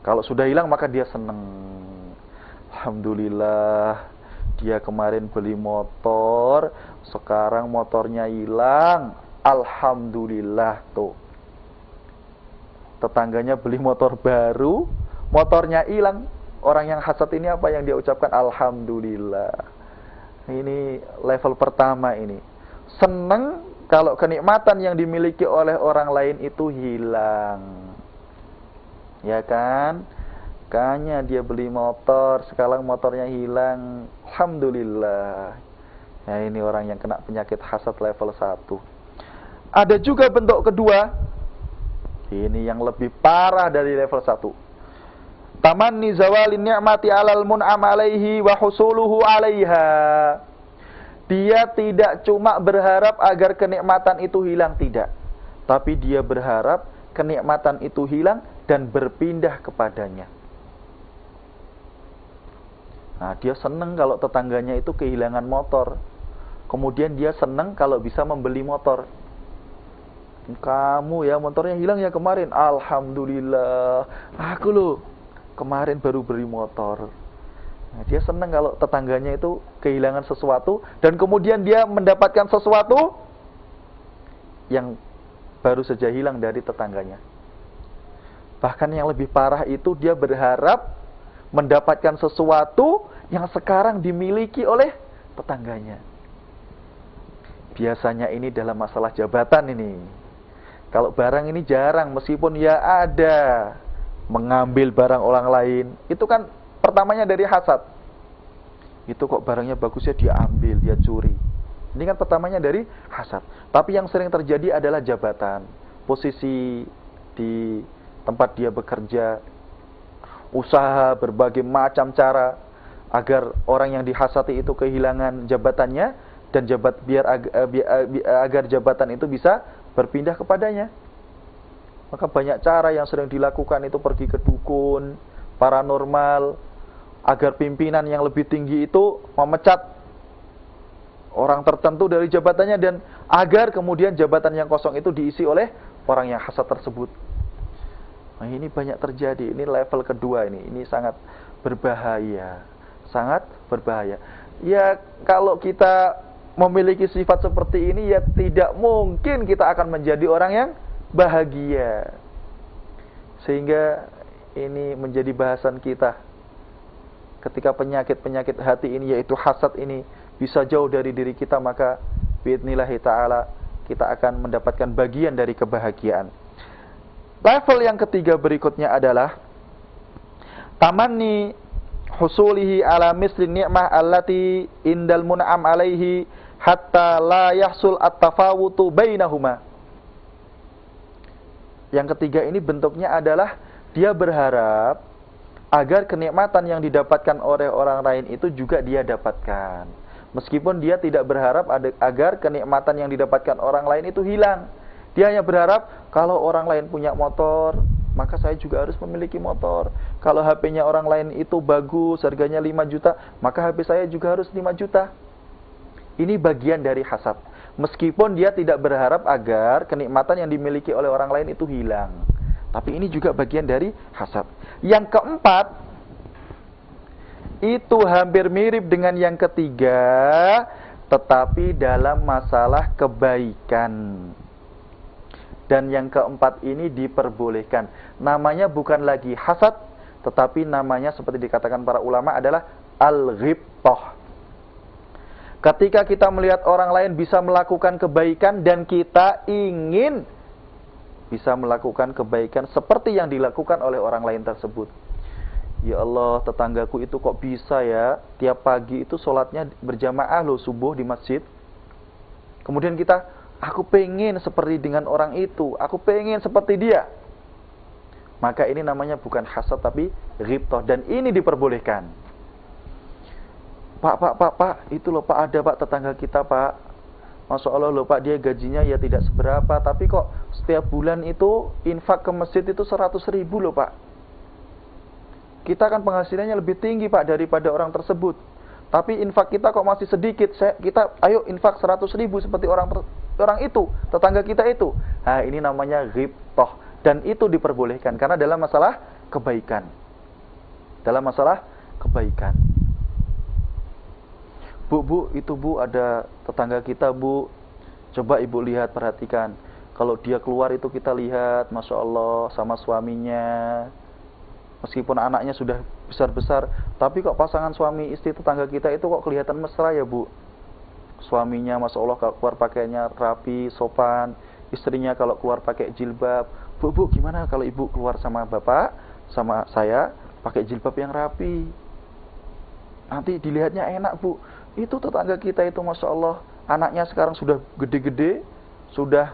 Kalau sudah hilang maka dia senang. Alhamdulillah, dia kemarin beli motor, sekarang motornya hilang. Alhamdulillah, tuh. Tetangganya beli motor baru, motornya hilang. Orang yang hasad ini apa yang dia ucapkan? Alhamdulillah. Ini level pertama ini. Senang kalau kenikmatan yang dimiliki oleh orang lain itu hilang. Ya kan? Makanya dia beli motor, sekarang motornya hilang. Alhamdulillah. Ya, ini orang yang kena penyakit hasad level 1. Ada juga bentuk kedua. Ini yang lebih parah dari level 1. Tamanni zawalin ni'mati 'alal mun'am 'alaihi wa husuluhu 'alaiha. Dia tidak cuma berharap agar kenikmatan itu hilang, tidak. Tapi dia berharap kenikmatan itu hilang dan berpindah kepadanya. Nah, dia senang kalau tetangganya itu kehilangan motor. Kemudian dia senang kalau bisa membeli motor. Kamu ya motornya hilang ya kemarin. Alhamdulillah. Aku loh kemarin baru beli motor. Nah, dia senang kalau tetangganya itu kehilangan sesuatu dan kemudian dia mendapatkan sesuatu yang baru saja hilang dari tetangganya. Bahkan yang lebih parah itu dia berharap mendapatkan sesuatu yang sekarang dimiliki oleh tetangganya. Biasanya ini dalam masalah jabatan ini. Kalau barang ini jarang, meskipun ya ada mengambil barang orang lain, itu kan pertamanya dari hasad. Itu kok barangnya bagusnya dia ambil, dia curi. Ini kan pertamanya dari hasad. Tapi yang sering terjadi adalah jabatan, posisi di tempat dia bekerja, usaha berbagai macam cara agar orang yang dihasati itu kehilangan jabatannya dan agar jabatan itu bisa berpindah kepadanya. Maka banyak cara yang sering dilakukan itu pergi ke dukun, paranormal, agar pimpinan yang lebih tinggi itu memecat orang tertentu dari jabatannya dan agar kemudian jabatan yang kosong itu diisi oleh orang yang hasad tersebut. Nah, ini banyak terjadi. Ini level kedua ini. Ini sangat berbahaya. Sangat berbahaya. Ya, kalau kita memiliki sifat seperti ini, ya tidak mungkin kita akan menjadi orang yang bahagia. Sehingga ini menjadi bahasan kita. Ketika penyakit-penyakit hati ini, yaitu hasad ini, bisa jauh dari diri kita, maka bi'idnillahi ta'ala kita akan mendapatkan bagian dari kebahagiaan. Level yang ketiga berikutnya adalah tamanni husulihi ala misli ni'mah allati indal mun'am alaihi hatta la yahsul at-tafawutu bainahuma. Yang ketiga ini bentuknya adalah dia berharap agar kenikmatan yang didapatkan oleh orang lain itu juga dia dapatkan. Meskipun dia tidak berharap agar kenikmatan yang didapatkan orang lain itu hilang. Dia hanya berharap kalau orang lain punya motor, maka saya juga harus memiliki motor. Kalau HP-nya orang lain itu bagus, harganya 5 juta, maka HP saya juga harus 5 juta. Ini bagian dari hasad. Meskipun dia tidak berharap agar kenikmatan yang dimiliki oleh orang lain itu hilang. Tapi ini juga bagian dari hasad. Yang keempat, itu hampir mirip dengan yang ketiga, tetapi dalam masalah kebaikan. Dan yang keempat ini diperbolehkan. Namanya bukan lagi hasad, tetapi namanya seperti dikatakan para ulama adalah al-ghibthah. Ketika kita melihat orang lain bisa melakukan kebaikan dan kita ingin bisa melakukan kebaikan seperti yang dilakukan oleh orang lain tersebut. Ya Allah, tetanggaku itu kok bisa ya, tiap pagi itu sholatnya berjamaah loh subuh di masjid. Kemudian kita, aku pengen seperti dengan orang itu, aku pengen seperti dia. Maka ini namanya bukan hasad tapi ghibthah, dan ini diperbolehkan. Pak, itu loh Pak, ada Pak tetangga kita Pak. Masya Allah loh Pak, dia gajinya ya tidak seberapa, tapi kok setiap bulan itu infak ke masjid itu 100.000 loh Pak. Kita kan penghasilannya lebih tinggi Pak daripada orang tersebut, tapi infak kita kok masih sedikit. Kita ayo infak 100.000 seperti orang itu, tetangga kita itu. Nah, ini namanya ghibthah, dan itu diperbolehkan karena dalam masalah kebaikan. Dalam masalah kebaikan. Bu, itu Bu, ada tetangga kita Bu. Coba Ibu lihat, perhatikan. Kalau dia keluar itu kita lihat, Masya Allah, sama suaminya. Meskipun anaknya sudah besar-besar, tapi kok pasangan suami istri tetangga kita itu kok kelihatan mesra ya Bu. Suaminya Masya Allah kalau keluar pakaiannya rapi, sopan. Istrinya kalau keluar pakai jilbab. Bu, gimana kalau Ibu keluar sama Bapak, sama saya, pakai jilbab yang rapi. Nanti dilihatnya enak, Bu. Itu tetangga kita itu, Masya Allah, anaknya sekarang sudah gede-gede, sudah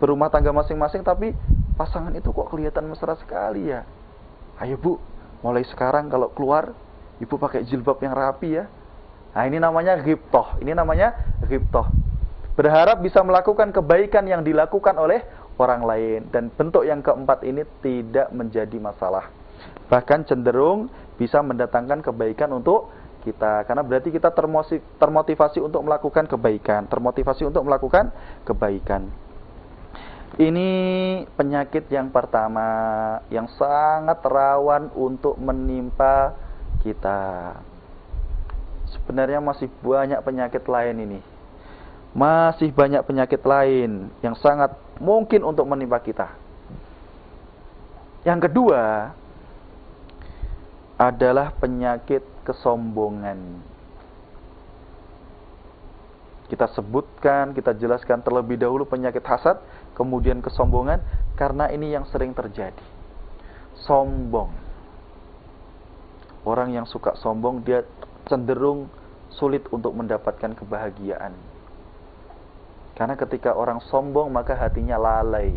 berumah tangga masing-masing, tapi pasangan itu kok kelihatan mesra sekali ya. Ayo Bu, mulai sekarang kalau keluar, Ibu pakai jilbab yang rapi ya. Nah, ini namanya ghibthah. Ini namanya ghibthah. Berharap bisa melakukan kebaikan yang dilakukan oleh orang lain. Dan bentuk yang keempat ini tidak menjadi masalah. Bahkan cenderung bisa mendatangkan kebaikan untuk kita. Karena berarti kita termotivasi untuk melakukan kebaikan. Termotivasi untuk melakukan kebaikan. Ini penyakit yang pertama yang sangat rawan untuk menimpa kita. Sebenarnya masih banyak penyakit lain ini. Masih banyak penyakit lain yang sangat mungkin untuk menimpa kita. Yang kedua adalah penyakit kesombongan. Kita sebutkan, kita jelaskan terlebih dahulu penyakit hasad, kemudian kesombongan, karena ini yang sering terjadi. Sombong. Orang yang suka sombong, dia cenderung sulit untuk mendapatkan kebahagiaan. Karena ketika orang sombong, maka hatinya lalai.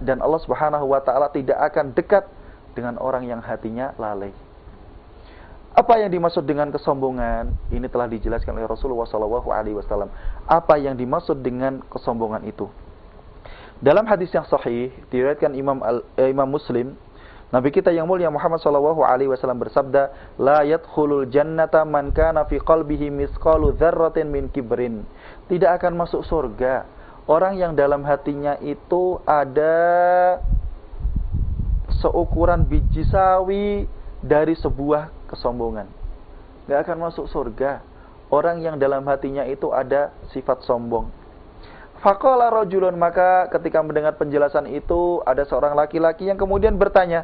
Dan Allah Subhanahu wa ta'ala tidak akan dekat dengan orang yang hatinya lalai. Apa yang dimaksud dengan kesombongan? Ini telah dijelaskan oleh Rasulullah SAW. Apa yang dimaksud dengan kesombongan itu? Dalam hadis yang sahih diriwayatkan Imam Muslim, Nabi kita yang mulia Muhammad SAW bersabda, "La yadkhulul jannata man kana fi qalbihi misqalu dzarratin min kibrin." Tidak akan masuk surga orang yang dalam hatinya itu ada seukuran biji sawi dari sebuah kesombongan. Tidak akan masuk surga orang yang dalam hatinya itu ada sifat sombong. Faqala rajulun, maka ketika mendengar penjelasan itu ada seorang laki-laki yang kemudian bertanya,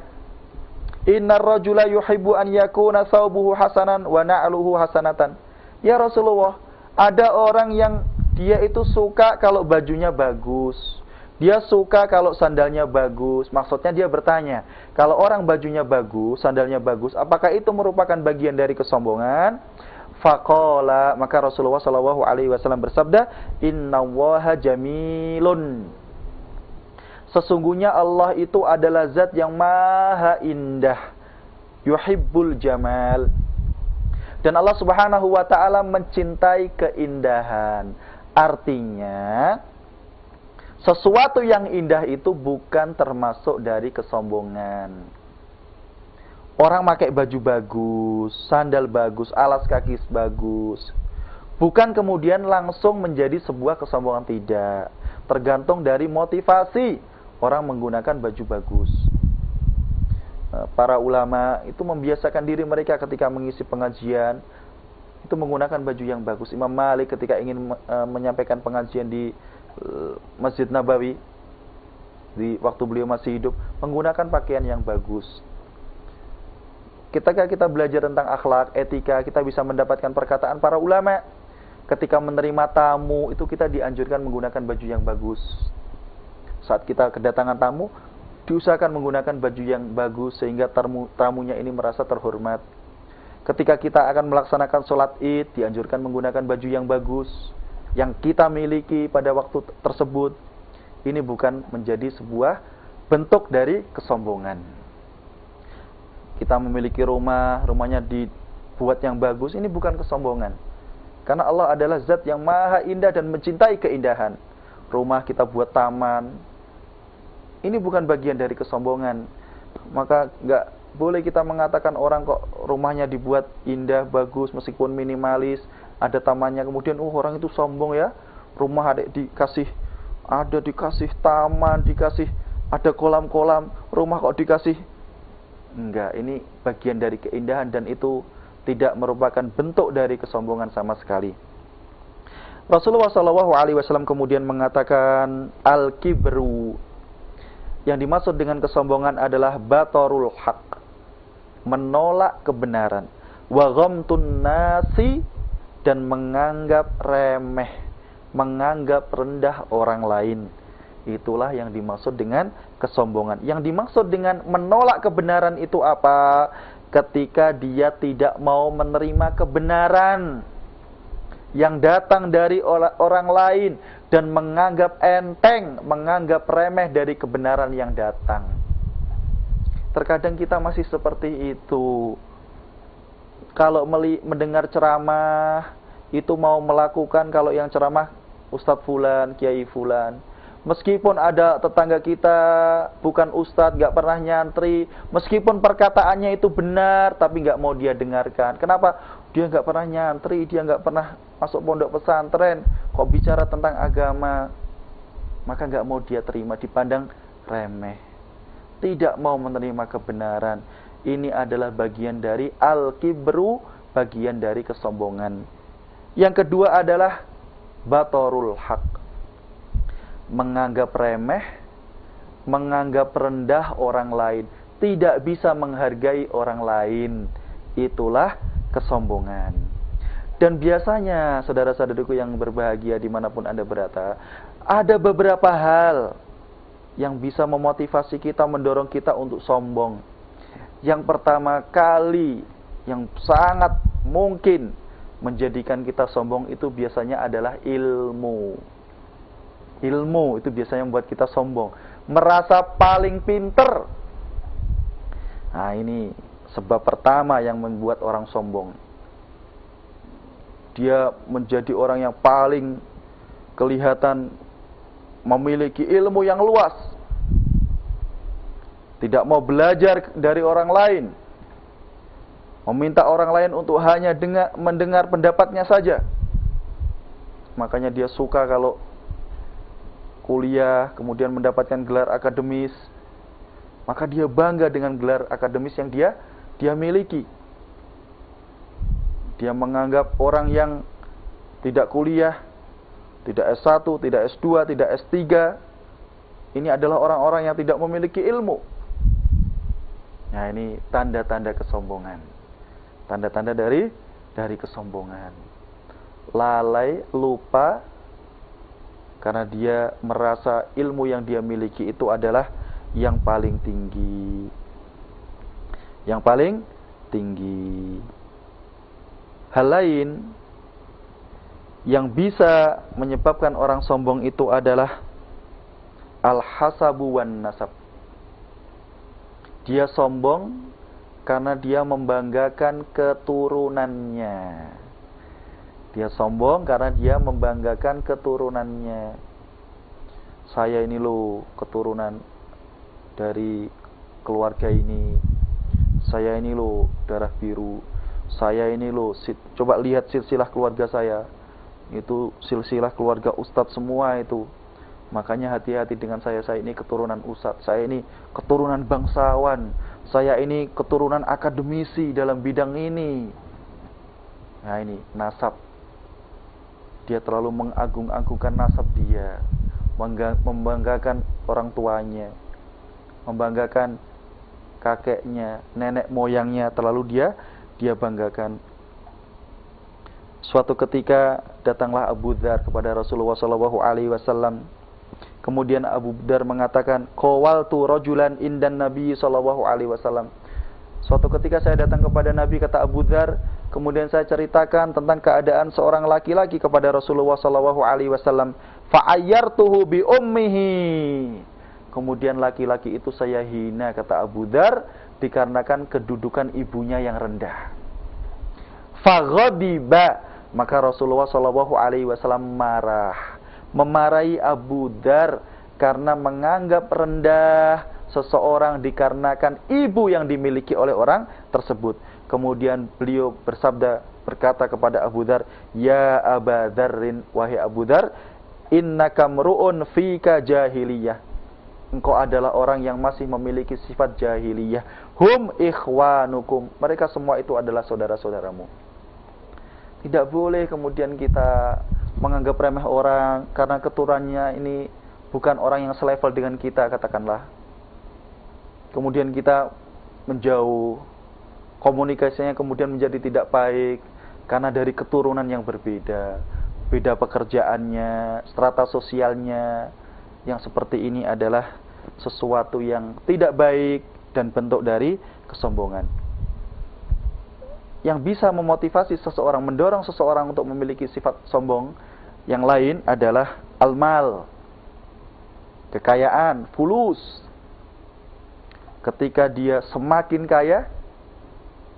"Innar rajula yuhibbu an yakuna thawbuhu hasanan wa na'luhu hasanatan." Ya Rasulullah, ada orang yang dia itu suka kalau bajunya bagus. Dia suka kalau sandalnya bagus. Maksudnya dia bertanya, kalau orang bajunya bagus, sandalnya bagus, apakah itu merupakan bagian dari kesombongan? Faqala, maka Rasulullah SAW bersabda, "Innallaha jamilun." Sesungguhnya Allah itu adalah zat yang maha indah. Yuhibbul jamal. Dan Allah Subhanahu wa ta'ala mencintai keindahan. Artinya, sesuatu yang indah itu bukan termasuk dari kesombongan. Orang pakai baju bagus, sandal bagus, alas kaki bagus, bukan kemudian langsung menjadi sebuah kesombongan, tidak. Tergantung dari motivasi orang menggunakan baju bagus. Para ulama itu membiasakan diri mereka ketika mengisi pengajian itu menggunakan baju yang bagus. Imam Malik ketika ingin menyampaikan pengajian di Masjid Nabawi di waktu beliau masih hidup, menggunakan pakaian yang bagus. Ketika kita belajar tentang akhlak, etika, kita bisa mendapatkan perkataan para ulama. Ketika menerima tamu, itu kita dianjurkan menggunakan baju yang bagus. Saat kita kedatangan tamu, diusahakan menggunakan baju yang bagus sehingga tamunya ini merasa terhormat. Ketika kita akan melaksanakan sholat id, dianjurkan menggunakan baju yang bagus yang kita miliki pada waktu tersebut. Ini bukan menjadi sebuah bentuk dari kesombongan. Kita memiliki rumahnya dibuat yang bagus, ini bukan kesombongan. Karena Allah adalah zat yang maha indah dan mencintai keindahan. Rumah kita buat taman, ini bukan bagian dari kesombongan. Maka enggak boleh kita mengatakan orang kok rumahnya dibuat indah, bagus, meskipun minimalis, ada tamannya, kemudian orang itu sombong ya. Rumah dikasih taman, ada kolam-kolam, rumah kok dikasih. Enggak, ini bagian dari keindahan dan itu tidak merupakan bentuk dari kesombongan sama sekali. Rasulullah SAW kemudian mengatakan, al-kibru, yang dimaksud dengan kesombongan adalah batarul haq, menolak kebenaran, wa ghamtun nasi, dan menganggap remeh, menganggap rendah orang lain. Itulah yang dimaksud dengan kesombongan. Yang dimaksud dengan menolak kebenaran itu apa? Ketika dia tidak mau menerima kebenaran yang datang dari orang lain dan menganggap enteng, menganggap remeh dari kebenaran yang datang. Terkadang kita masih seperti itu. Kalau mendengar ceramah, itu mau melakukan, kalau yang ceramah Ustadz Fulan, Kiai Fulan. Meskipun ada tetangga kita bukan ustadz, gak pernah nyantri, meskipun perkataannya itu benar, tapi gak mau dia dengarkan. Kenapa? Dia gak pernah nyantri, dia gak pernah masuk pondok pesantren, kok bicara tentang agama, maka gak mau dia terima, dipandang remeh. Tidak mau menerima kebenaran. Ini adalah bagian dari al-kibru, bagian dari kesombongan. Yang kedua adalah batorul haq, menganggap remeh, menganggap rendah orang lain, tidak bisa menghargai orang lain. Itulah kesombongan. Dan biasanya saudara-saudariku yang berbahagia dimanapun Anda berada, ada beberapa hal yang bisa memotivasi kita, mendorong kita untuk sombong. Yang pertama kali, yang sangat mungkin menjadikan kita sombong itu biasanya adalah ilmu. Ilmu itu biasanya membuat kita sombong, merasa paling pinter. Nah, ini sebab pertama yang membuat orang sombong. Dia menjadi orang yang paling kelihatan memiliki ilmu yang luas, tidak mau belajar dari orang lain, meminta orang lain untuk hanya mendengar pendapatnya saja. Makanya dia suka kalau kuliah, kemudian mendapatkan gelar akademis, maka dia bangga dengan gelar akademis yang dia miliki. Dia menganggap orang yang tidak kuliah, tidak S1, tidak S2, tidak S3, ini adalah orang-orang yang tidak memiliki ilmu. Nah, ini tanda-tanda kesombongan. Tanda-tanda dari kesombongan. Lalai, lupa, karena dia merasa ilmu yang dia miliki itu adalah yang paling tinggi. Yang paling tinggi. Hal lain yang bisa menyebabkan orang sombong itu adalah al-hasabu wan nasab. Dia sombong karena dia membanggakan keturunannya. Dia sombong karena dia membanggakan keturunannya. Saya ini loh keturunan dari keluarga ini. Saya ini loh darah biru. Saya ini loh, coba lihat silsilah keluarga saya. Itu silsilah keluarga ustadz semua itu. Makanya hati-hati dengan saya ini keturunan ustadz. Saya ini keturunan bangsawan. Saya ini keturunan akademisi dalam bidang ini. Nah, ini nasab. Dia terlalu mengagung-agungkan nasab dia, membanggakan orang tuanya, membanggakan kakeknya, nenek moyangnya, terlalu dia banggakan. Suatu ketika datanglah Abu Dzar kepada Rasulullah SAW. Kemudian Abu Dzar mengatakan, "Qawaltu rajulan indan Nabi SAW." Suatu ketika saya datang kepada Nabi, kata Abu Dzar, kemudian saya ceritakan tentang keadaan seorang laki-laki kepada Rasulullah SAW. Fa'ayyartuhu bi ummihi. Kemudian laki-laki itu saya hina, kata Abu Dzar, dikarenakan kedudukan ibunya yang rendah. Faghadiba, maka Rasulullah SAW marah, memarahi Abu Dzar karena menganggap rendah seseorang dikarenakan ibu yang dimiliki oleh orang tersebut. Kemudian beliau berkata kepada Abu Dzar, "Ya Aba Dzarrin, wahai Abu Dzar, innaka mru'un fika jahiliyah." Engkau adalah orang yang masih memiliki sifat jahiliyah. Hum ikhwanukum. Mereka semua itu adalah saudara-saudaramu. Tidak boleh kemudian kita menganggap remeh orang karena keturunannya ini bukan orang yang selevel dengan kita, katakanlah. Kemudian kita menjauh, komunikasinya kemudian menjadi tidak baik karena dari keturunan yang berbeda, beda pekerjaannya, strata sosialnya. yang seperti ini adalah sesuatu yang tidak baik dan bentuk dari kesombongan. Yang bisa memotivasi seseorang, mendorong seseorang untuk memiliki sifat sombong yang lain adalah al-mal, kekayaan, fulus. Ketika dia semakin kaya,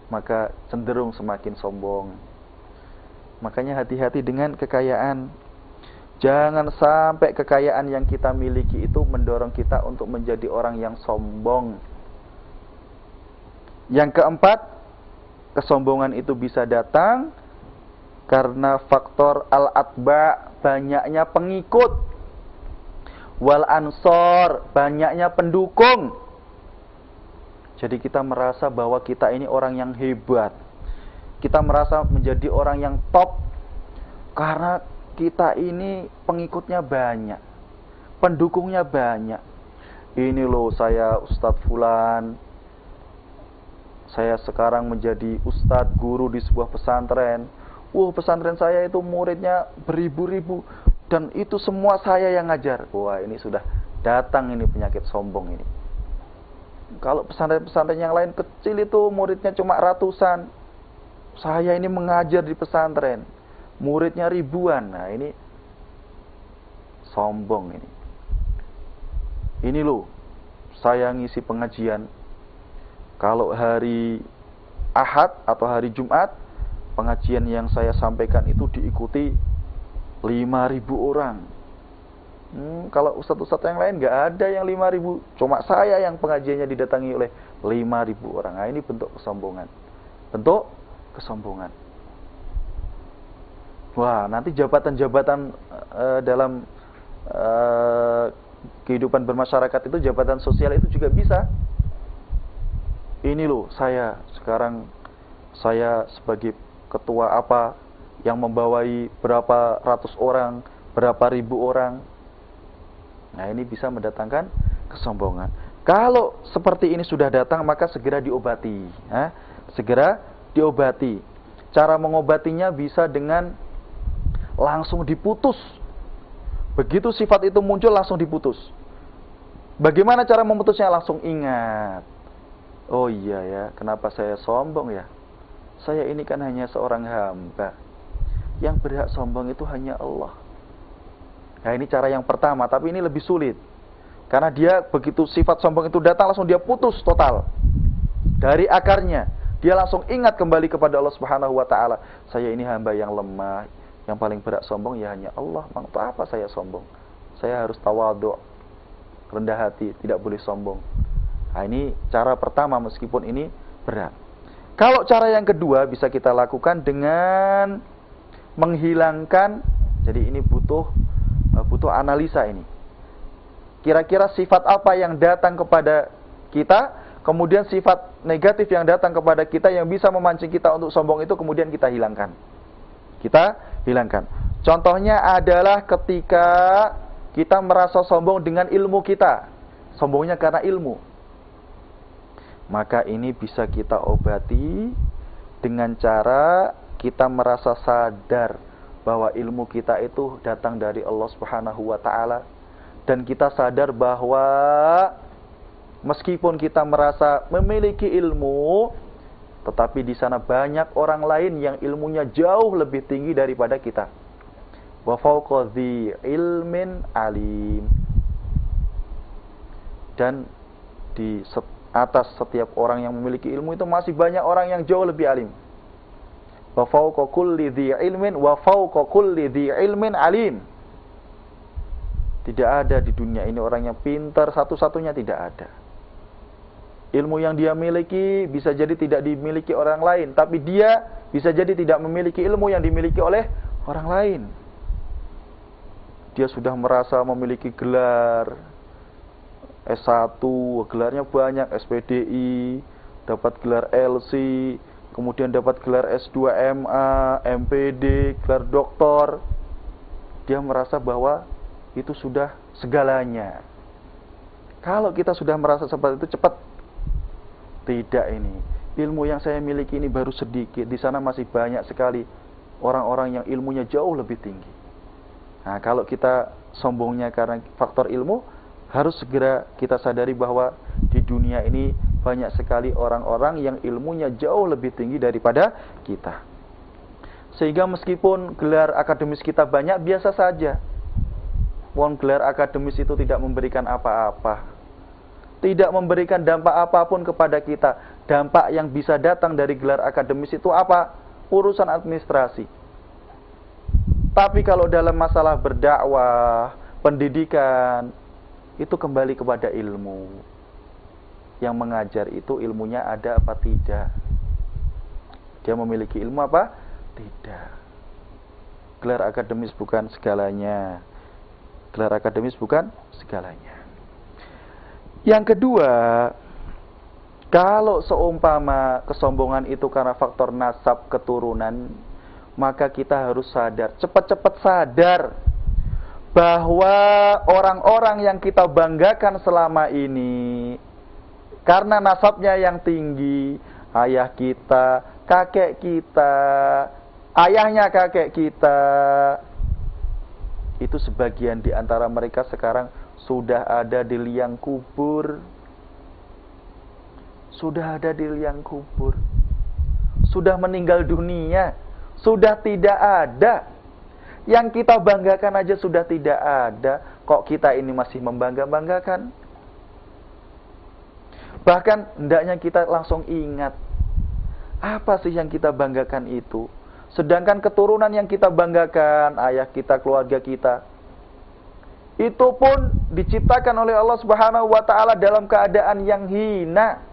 maka cenderung semakin sombong. Makanya hati-hati dengan kekayaan. Jangan sampai kekayaan yang kita miliki itu mendorong kita untuk menjadi orang yang sombong. Yang keempat, kesombongan itu bisa datang karena faktor al-atba, banyaknya pengikut, wal ansor, banyaknya pendukung. Jadi kita merasa bahwa kita ini orang yang hebat, kita merasa menjadi orang yang top karena kita ini pengikutnya banyak, pendukungnya banyak. Ini loh saya Ustadz Fulan, saya sekarang menjadi ustadz guru di sebuah pesantren. Pesantren saya itu muridnya beribu-ribu dan itu semua saya yang ngajar. Wah, ini sudah datang ini penyakit sombong ini. Kalau pesantren-pesantren yang lain kecil itu muridnya cuma ratusan, saya ini mengajar di pesantren, muridnya ribuan. Nah, ini sombong ini. Ini loh, saya ngisi pengajian. Kalau hari Ahad atau hari Jumat, pengajian yang saya sampaikan itu diikuti 5.000 orang. Kalau ustadz-ustadz yang lain nggak ada yang 5.000, cuma saya yang pengajiannya didatangi oleh 5.000 orang. Nah, ini bentuk kesombongan. Bentuk kesombongan. Wah, nanti jabatan-jabatan dalam kehidupan bermasyarakat itu, jabatan sosial itu juga bisa. Ini loh, saya sekarang sebagai ketua apa yang membawai berapa ratus orang, berapa ribu orang. Nah, ini bisa mendatangkan kesombongan. Kalau seperti ini sudah datang, maka segera diobati. Segera diobati. Cara mengobatinya bisa dengan langsung diputus. Begitu sifat itu muncul, langsung diputus. Bagaimana cara memutusnya? Langsung ingat. Oh iya ya, kenapa saya sombong ya? Saya ini kan hanya seorang hamba. Yang berhak sombong itu hanya Allah. Nah, ini cara yang pertama, tapi ini lebih sulit. Karena dia begitu sifat sombong itu datang, langsung dia putus total. Dari akarnya, dia langsung ingat kembali kepada Allah Subhanahu wa taala. Saya ini hamba yang lemah, yang paling berat sombong ya hanya Allah. Untuk apa saya sombong? Saya harus tawadhu, rendah hati, tidak boleh sombong. Nah, ini cara pertama meskipun ini berat. Kalau cara yang kedua bisa kita lakukan dengan menghilangkan. Jadi ini butuh analisa ini. Kira-kira sifat apa yang datang kepada kita, kemudian sifat negatif yang datang kepada kita yang bisa memancing kita untuk sombong itu kemudian kita hilangkan. Kita hilangkan. Contohnya adalah ketika kita merasa sombong dengan ilmu kita. Sombongnya karena ilmu. Maka ini bisa kita obati dengan cara kita merasa sadar bahwa ilmu kita itu datang dari Allah Subhanahu wa taala, dan kita sadar bahwa meskipun kita merasa memiliki ilmu, tetapi di sana banyak orang lain yang ilmunya jauh lebih tinggi daripada kita. Wa fawqa dzi ilmin alim. Dan di atas setiap orang yang memiliki ilmu itu masih banyak orang yang jauh lebih alim. Wa fawqa kulli dzi ilmin wa fawqa kulli dzi ilmin alim. Tidak ada di dunia ini orang yang pintar satu-satunya, tidak ada. Ilmu yang dia miliki bisa jadi tidak dimiliki orang lain, tapi dia bisa jadi tidak memiliki ilmu yang dimiliki oleh orang lain. Dia sudah merasa memiliki gelar S1, gelarnya banyak, SPDI, dapat gelar LC, kemudian dapat gelar S2 MA, MPD, gelar doktor. Dia merasa bahwa itu sudah segalanya. Kalau kita sudah merasa seperti itu, cepat. Tidak, ini ilmu yang saya miliki ini baru sedikit. Di sana masih banyak sekali orang-orang yang ilmunya jauh lebih tinggi. Nah, kalau kita sombongnya karena faktor ilmu, harus segera kita sadari bahwa di dunia ini banyak sekali orang-orang yang ilmunya jauh lebih tinggi daripada kita. Sehingga meskipun gelar akademis kita banyak, biasa saja. Wong gelar akademis itu tidak memberikan apa-apa, tidak memberikan dampak apapun kepada kita. Dampak yang bisa datang dari gelar akademis itu apa? Urusan administrasi. Tapi kalau dalam masalah berdakwah, pendidikan, itu kembali kepada ilmu. Yang mengajar itu ilmunya ada apa tidak? Dia memiliki ilmu apa? Tidak. Gelar akademis bukan segalanya. Gelar akademis bukan segalanya. Yang kedua, kalau seumpama kesombongan itu karena faktor nasab keturunan, maka kita harus sadar, cepat-cepat sadar bahwa orang-orang yang kita banggakan selama ini karena nasabnya yang tinggi, ayah kita, kakek kita, ayahnya kakek kita, itu sebagian di antara mereka sekarang sudah ada di liang kubur. Sudah ada di liang kubur. Sudah meninggal dunia. Sudah tidak ada. Yang kita banggakan aja sudah tidak ada. Kok kita ini masih membangga-banggakan? Bahkan hendaknya kita langsung ingat, apa sih yang kita banggakan itu? Sedangkan keturunan yang kita banggakan, ayah kita, keluarga kita, itu pun diciptakan oleh Allah Subhanahu wa taala dalam keadaan yang hina.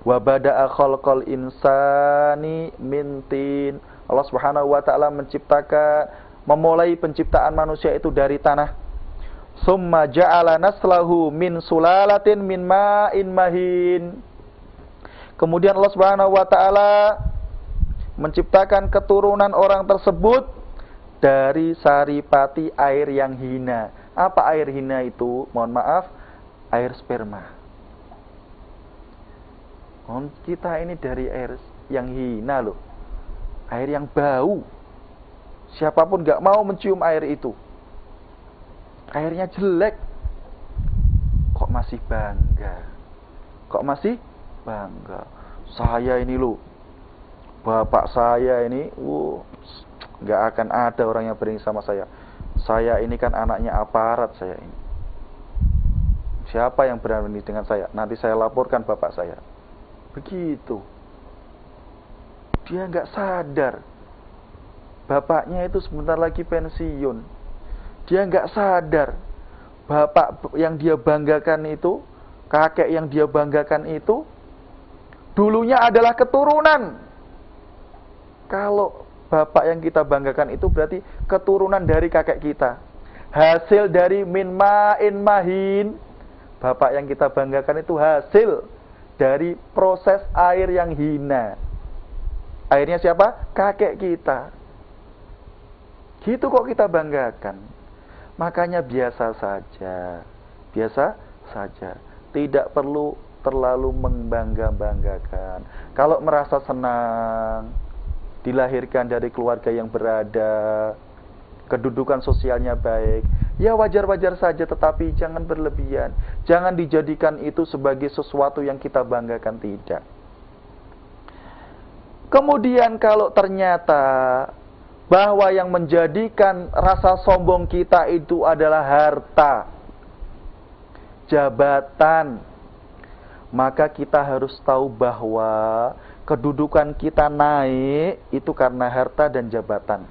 Wa bada'a khalqal insani min tin. Allah Subhanahu wa taala memulai penciptaan manusia itu dari tanah. Summa ja'ala naslahu min sulalatin min ma'in mahin. Kemudian Allah Subhanahu wa taala menciptakan keturunan orang tersebut dari saripati air yang hina. Apa air hina itu? Mohon maaf, air sperma. Kita ini dari air yang hina loh. Air yang bau. Siapapun gak mau mencium air itu. Airnya jelek. Kok masih bangga? Kok masih bangga? Saya ini loh, bapak saya ini, gak akan ada orang yang berani sama saya. Saya ini kan anaknya aparat saya ini. Siapa yang berani dengan saya? Nanti saya laporkan bapak saya. Begitu. Dia nggak sadar bapaknya itu sebentar lagi pensiun. Dia nggak sadar bapak yang dia banggakan itu, kakek yang dia banggakan itu, dulunya adalah keturunan. Kalau bapak yang kita banggakan itu berarti keturunan dari kakek kita, hasil dari min ma'in mahin. Bapak yang kita banggakan itu hasil dari proses air yang hina. Airnya siapa? Kakek kita. Gitu kok kita banggakan. Makanya biasa saja. Biasa saja. Tidak perlu terlalu membangga-banggakan. Kalau merasa senang, dilahirkan dari keluarga yang berada, kedudukan sosialnya baik, ya wajar-wajar saja, tetapi jangan berlebihan. Jangan dijadikan itu sebagai sesuatu yang kita banggakan, tidak. Kemudian kalau ternyata bahwa yang menjadikan rasa sombong kita itu adalah harta, jabatan, maka kita harus tahu bahwa kedudukan kita naik itu karena harta dan jabatan.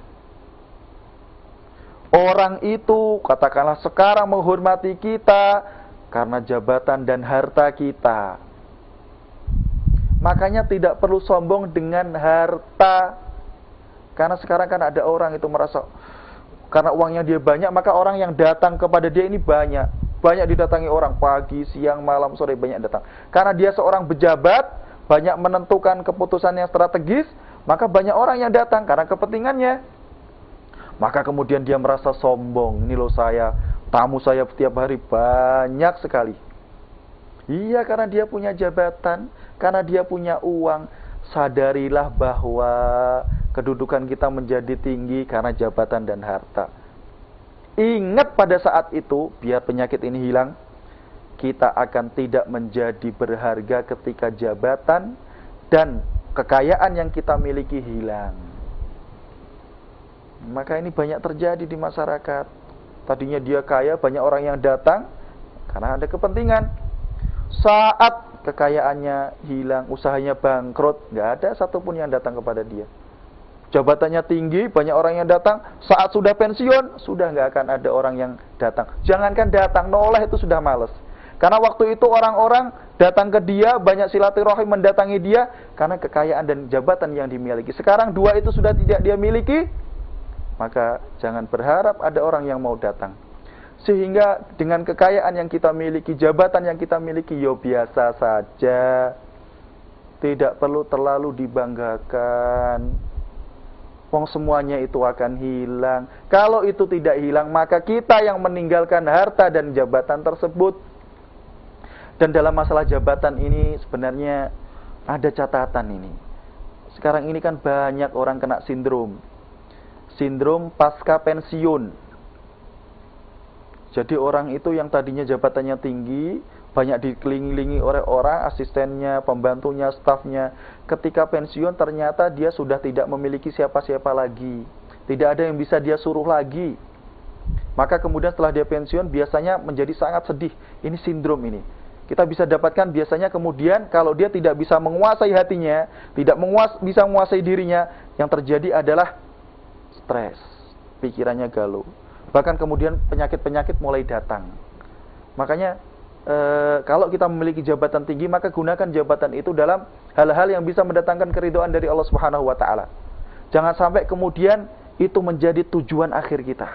Orang itu katakanlah sekarang menghormati kita karena jabatan dan harta kita. Makanya tidak perlu sombong dengan harta. Karena sekarang kan ada orang itu merasa karena uangnya dia banyak, maka orang yang datang kepada dia ini banyak. Banyak didatangi orang, pagi, siang, malam, sore banyak datang. Karena dia seorang pejabat, banyak menentukan keputusan yang strategis, maka banyak orang yang datang karena kepentingannya. Maka kemudian dia merasa sombong. Ini loh saya, tamu saya setiap hari banyak sekali. Iya, karena dia punya jabatan, karena dia punya uang. Sadarilah bahwa kedudukan kita menjadi tinggi karena jabatan dan harta. Ingat pada saat itu, biar penyakit ini hilang, kita akan tidak menjadi berharga ketika jabatan dan kekayaan yang kita miliki hilang. Maka ini banyak terjadi di masyarakat. Tadinya dia kaya, banyak orang yang datang karena ada kepentingan. Saat kekayaannya hilang, usahanya bangkrut, nggak ada satupun yang datang kepada dia. Jabatannya tinggi, banyak orang yang datang. Saat sudah pensiun, sudah nggak akan ada orang yang datang. Jangankan datang, noleh itu sudah males. Karena waktu itu orang-orang datang ke dia, banyak silaturahim mendatangi dia karena kekayaan dan jabatan yang dimiliki. Sekarang dua itu sudah tidak dia miliki, maka jangan berharap ada orang yang mau datang. Sehingga dengan kekayaan yang kita miliki, jabatan yang kita miliki, yo biasa saja. Tidak perlu terlalu dibanggakan. Wong semuanya itu akan hilang. Kalau itu tidak hilang, maka kita yang meninggalkan harta dan jabatan tersebut. Dan dalam masalah jabatan ini sebenarnya ada catatan ini. Sekarang ini kan banyak orang kena sindrom pasca pensiun. Jadi orang itu yang tadinya jabatannya tinggi, banyak dikelilingi oleh orang, asistennya, pembantunya, stafnya. Ketika pensiun ternyata dia sudah tidak memiliki siapa-siapa lagi. Tidak ada yang bisa dia suruh lagi. Maka kemudian setelah dia pensiun biasanya menjadi sangat sedih. Ini sindrom ini. Kita bisa dapatkan biasanya kemudian kalau dia tidak bisa menguasai hatinya, tidak bisa menguasai dirinya, yang terjadi adalah stres, pikirannya galau. Bahkan kemudian penyakit-penyakit mulai datang. Makanya kalau kita memiliki jabatan tinggi, maka gunakan jabatan itu dalam hal-hal yang bisa mendatangkan keridhaan dari Allah Subhanahu wa taala. Jangan sampai kemudian itu menjadi tujuan akhir kita.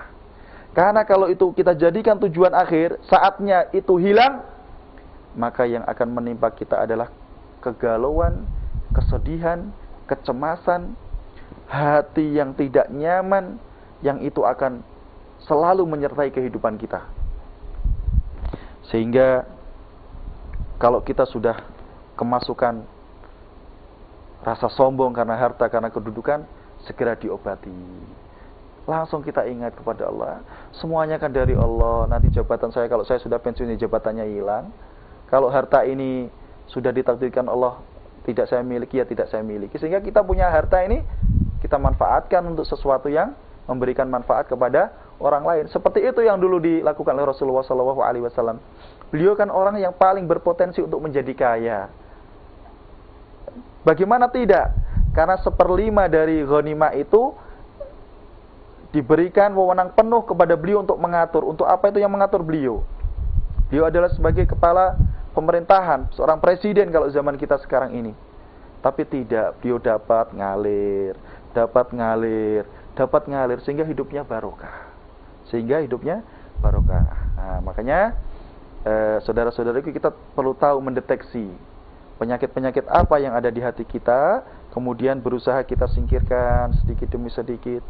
Karena kalau itu kita jadikan tujuan akhir, saatnya itu hilang, maka yang akan menimpa kita adalah kegalauan, kesedihan, kecemasan, hati yang tidak nyaman, yang itu akan selalu menyertai kehidupan kita. Sehingga kalau kita sudah kemasukan rasa sombong karena harta, karena kedudukan, segera diobati. Langsung kita ingat kepada Allah, semuanya kan dari Allah. Nanti jabatan saya, kalau saya sudah pensiun, jabatannya hilang. Kalau harta ini sudah ditakdirkan Allah tidak saya miliki, ya tidak saya miliki. Sehingga kita punya harta ini, kita manfaatkan untuk sesuatu yang memberikan manfaat kepada orang lain. Seperti itu yang dulu dilakukan oleh Rasulullah SAW. Beliau kan orang yang paling berpotensi untuk menjadi kaya. Bagaimana tidak? Karena 1/5 dari ghanimah itu diberikan wewenang penuh kepada beliau untuk mengatur. Untuk apa itu yang mengatur beliau? Beliau adalah sebagai kepala pemerintahan, seorang presiden kalau zaman kita sekarang ini. Tapi tidak, beliau dapat ngalir, sehingga hidupnya barokah. Nah, makanya saudara-saudariku, kita perlu tahu mendeteksi penyakit-penyakit apa yang ada di hati kita, kemudian berusaha kita singkirkan sedikit demi sedikit.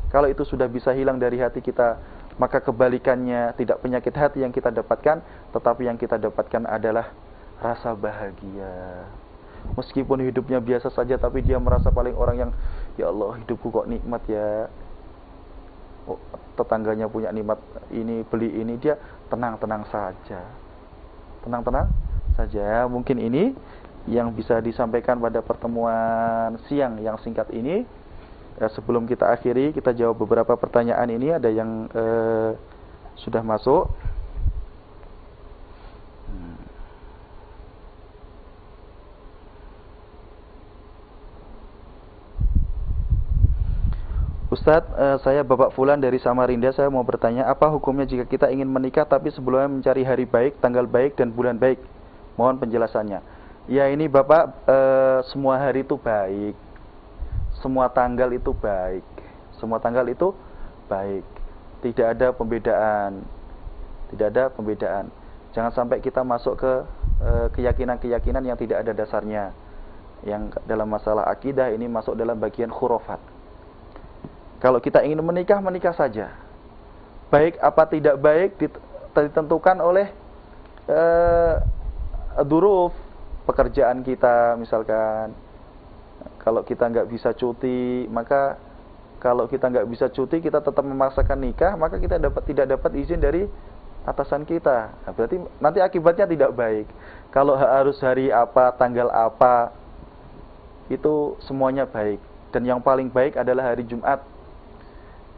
Kalau itu sudah bisa hilang dari hati kita, maka kebalikannya, tidak penyakit hati yang kita dapatkan, tetapi yang kita dapatkan adalah rasa bahagia. Meskipun hidupnya biasa saja, tapi dia merasa paling orang yang, ya Allah, hidupku kok nikmat ya. Oh, tetangganya punya nikmat ini, beli ini, dia tenang-tenang saja. Mungkin ini yang bisa disampaikan pada pertemuan siang yang singkat ini. Sebelum kita akhiri, kita jawab beberapa pertanyaan ini. Ada yang sudah masuk. Ustadz, saya Bapak Fulan dari Samarinda. Saya mau bertanya, apa hukumnya jika kita ingin menikah tapi sebelumnya mencari hari baik, tanggal baik, dan bulan baik? Mohon penjelasannya. Ya, ini Bapak, semua hari itu baik, semua tanggal itu baik, tidak ada pembedaan. Jangan sampai kita masuk ke keyakinan-keyakinan yang tidak ada dasarnya, yang dalam masalah akidah ini masuk dalam bagian khurafat. Kalau kita ingin menikah, menikah saja. Baik apa tidak baik ditentukan oleh dzuruf pekerjaan kita, misalkan Kalau kita nggak bisa cuti, maka kalau kita nggak bisa cuti, kita tetap memaksakan nikah, maka kita tidak dapat izin dari atasan kita. Nah, berarti nanti akibatnya tidak baik. Kalau harus hari apa, tanggal apa, itu semuanya baik. Dan yang paling baik adalah hari Jumat.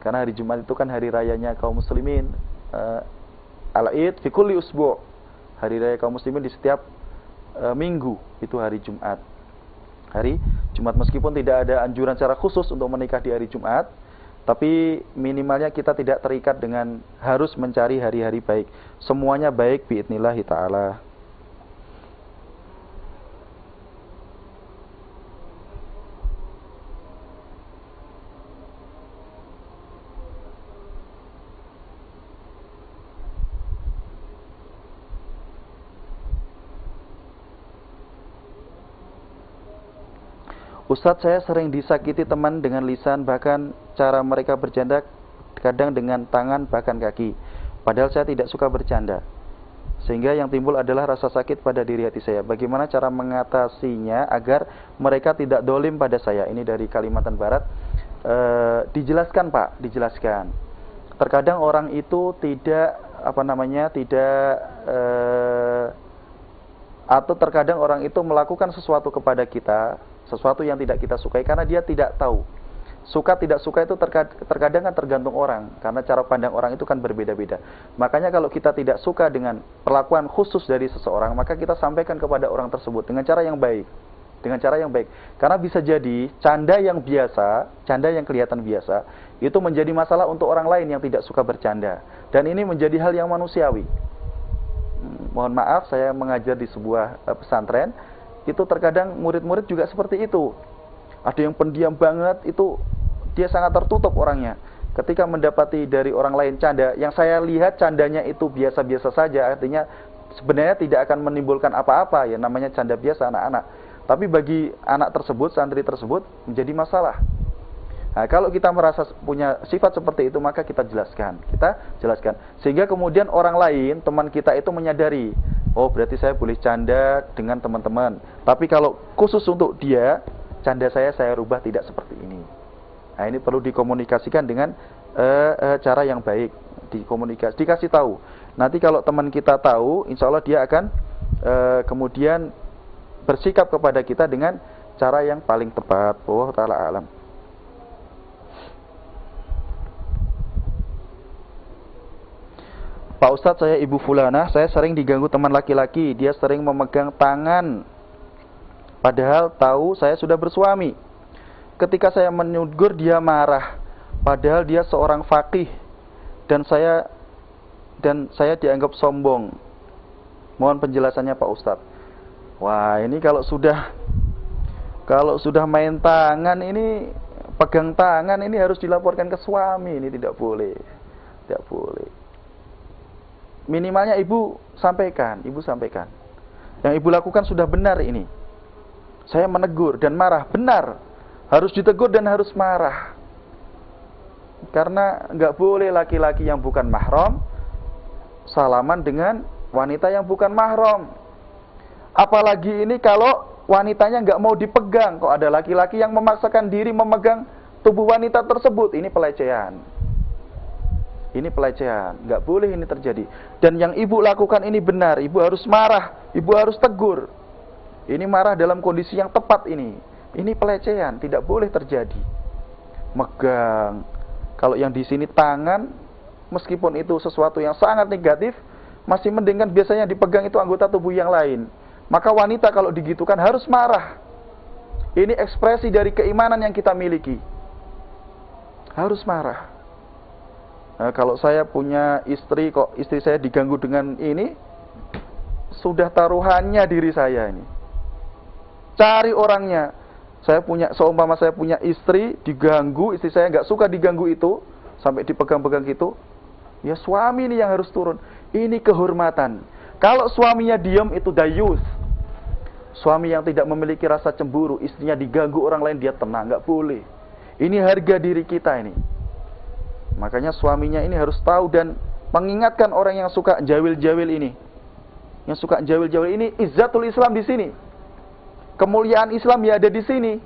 Karena hari Jumat itu kan hari rayanya kaum muslimin. Al-Id fi kulli usbu'. Hari raya kaum muslimin di setiap minggu itu hari Jumat. Hari Jumat, meskipun tidak ada anjuran secara khusus untuk menikah di hari Jumat, tapi minimalnya kita tidak terikat dengan harus mencari hari-hari baik. Semuanya baik biidnillahi ta'ala. Ustadz, saya sering disakiti teman dengan lisan, bahkan cara mereka bercanda kadang dengan tangan bahkan kaki. Padahal saya tidak suka bercanda. Sehingga yang timbul adalah rasa sakit pada diri hati saya. Bagaimana cara mengatasinya agar mereka tidak dolim pada saya? Ini dari Kalimantan Barat. Dijelaskan Pak, dijelaskan. Terkadang orang itu atau terkadang orang itu melakukan sesuatu kepada kita, sesuatu yang tidak kita sukai karena dia tidak tahu. Suka tidak suka itu terkadang kan tergantung orang, karena cara pandang orang itu kan berbeda-beda. Makanya kalau kita tidak suka dengan perlakuan khusus dari seseorang, maka kita sampaikan kepada orang tersebut dengan cara yang baik. Dengan cara yang baik. Karena bisa jadi canda yang biasa, canda yang kelihatan biasa, itu menjadi masalah untuk orang lain yang tidak suka bercanda. Dan ini menjadi hal yang manusiawi. Mohon maaf, saya mengajar di sebuah pesantren. Itu terkadang murid-murid juga seperti itu. Ada yang pendiam banget, itu dia sangat tertutup orangnya. Ketika mendapati dari orang lain canda, yang saya lihat candanya itu biasa-biasa saja, artinya sebenarnya tidak akan menimbulkan apa-apa, ya namanya canda biasa anak-anak. Tapi bagi anak tersebut, santri tersebut menjadi masalah. Nah, kalau kita merasa punya sifat seperti itu, maka kita jelaskan. Sehingga kemudian orang lain, teman kita itu menyadari, oh berarti saya boleh canda dengan teman-teman. Tapi kalau khusus untuk dia, canda saya rubah tidak seperti ini. Nah, ini perlu dikomunikasikan dengan cara yang baik. Dikasih tahu. Nanti kalau teman kita tahu, insya Allah dia akan kemudian bersikap kepada kita dengan cara yang paling tepat. Wallahu ta'ala alam. Pak Ustadz, saya Ibu Fulanah, saya sering diganggu teman laki-laki. Dia sering memegang tangan, padahal tahu saya sudah bersuami. Ketika saya menegur, dia marah, padahal dia seorang faqih dan saya dianggap sombong. Mohon penjelasannya Pak Ustadz. Wah, ini kalau sudah main tangan ini, pegang tangan ini harus dilaporkan ke suami. Ini tidak boleh. Tidak boleh. Minimalnya ibu sampaikan. Yang ibu lakukan sudah benar ini. Saya menegur dan marah, benar. Harus ditegur dan harus marah. Karena nggak boleh laki-laki yang bukan mahram salaman dengan wanita yang bukan mahram. Apalagi ini kalau wanitanya nggak mau dipegang, kok ada laki-laki yang memaksakan diri memegang tubuh wanita tersebut, ini pelecehan. Ini pelecehan, nggak boleh ini terjadi. Dan yang ibu lakukan ini benar, ibu harus marah, ibu harus tegur. Ini marah dalam kondisi yang tepat ini. Ini pelecehan, tidak boleh terjadi. Megang. Kalau yang di sini tangan, meskipun itu sesuatu yang sangat negatif, masih mending kan biasanya dipegang itu anggota tubuh yang lain. Maka wanita kalau digitukan harus marah. Ini ekspresi dari keimanan yang kita miliki. Harus marah. Nah, kalau saya punya istri, kok istri saya diganggu dengan ini, sudah taruhannya diri saya ini. Cari orangnya. Seumpama saya punya istri, diganggu, istri saya nggak suka diganggu itu, sampai dipegang-pegang gitu, ya suami ini yang harus turun. Ini kehormatan. Kalau suaminya diam, itu dayus. Suami yang tidak memiliki rasa cemburu, istrinya diganggu orang lain, dia tenang, nggak boleh. Ini harga diri kita ini. Makanya suaminya ini harus tahu dan mengingatkan orang yang suka jawil-jawil ini. Yang suka jawil-jawil ini, izzatul Islam di sini. Kemuliaan Islam ya ada di sini.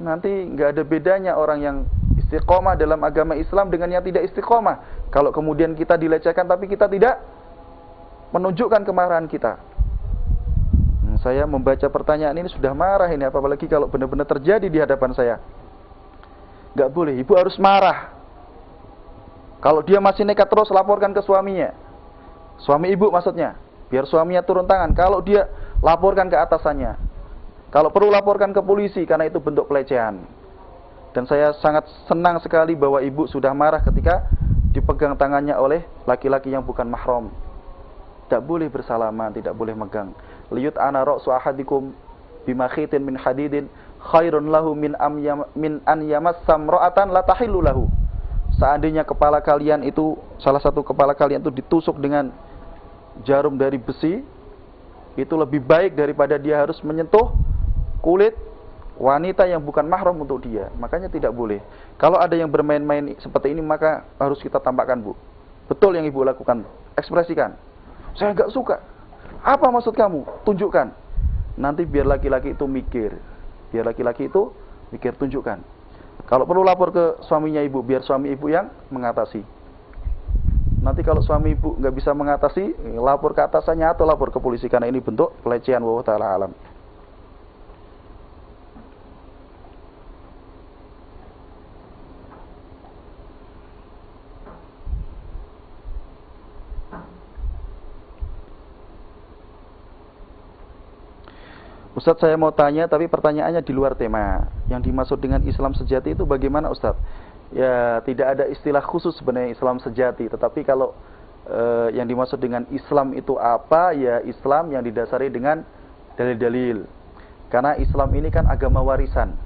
Nanti nggak ada bedanya orang yang istiqomah dalam agama Islam dengan yang tidak istiqomah. Kalau kemudian kita dilecehkan tapi kita tidak menunjukkan kemarahan kita. Saya membaca pertanyaan ini sudah marah ini, apalagi kalau benar-benar terjadi di hadapan saya. Nggak boleh, ibu harus marah. Kalau dia masih nekat terus, laporkan ke suaminya. Suami ibu maksudnya, biar suaminya turun tangan. Kalau dia, laporkan ke atasannya. Kalau perlu laporkan ke polisi, karena itu bentuk pelecehan. Dan saya sangat senang sekali bahwa ibu sudah marah ketika dipegang tangannya oleh laki-laki yang bukan mahram. Tidak boleh bersalaman, tidak boleh megang. Liyut ana ra'su ahadikum bima khitin min hadidin khairun lahu min an yamassa imra'atan la tahillu lahu. Seandainya kepala kalian itu, salah satu kepala kalian itu ditusuk dengan jarum dari besi, itu lebih baik daripada dia harus menyentuh kulit wanita yang bukan mahram untuk dia. Makanya tidak boleh. Kalau ada yang bermain-main seperti ini, maka harus kita tampakkan, Bu. Betul yang ibu lakukan, ekspresikan. Saya nggak suka. Apa maksud kamu? Tunjukkan. Nanti biar laki-laki itu mikir. Biar laki-laki itu mikir, tunjukkan. Kalau perlu lapor ke suaminya ibu, biar suami ibu yang mengatasi. Nanti kalau suami ibu nggak bisa mengatasi, lapor ke atasannya atau lapor ke polisi, karena ini bentuk pelecehan. Wallahu ta'ala alam. Ustaz, saya mau tanya tapi pertanyaannya di luar tema. Yang dimaksud dengan Islam sejati itu bagaimana, Ustaz? Ya, tidak ada istilah khusus sebenarnya Islam sejati. Tetapi kalau yang dimaksud dengan Islam itu apa? Ya, Islam yang didasari dengan dalil-dalil. Karena Islam ini kan agama warisan.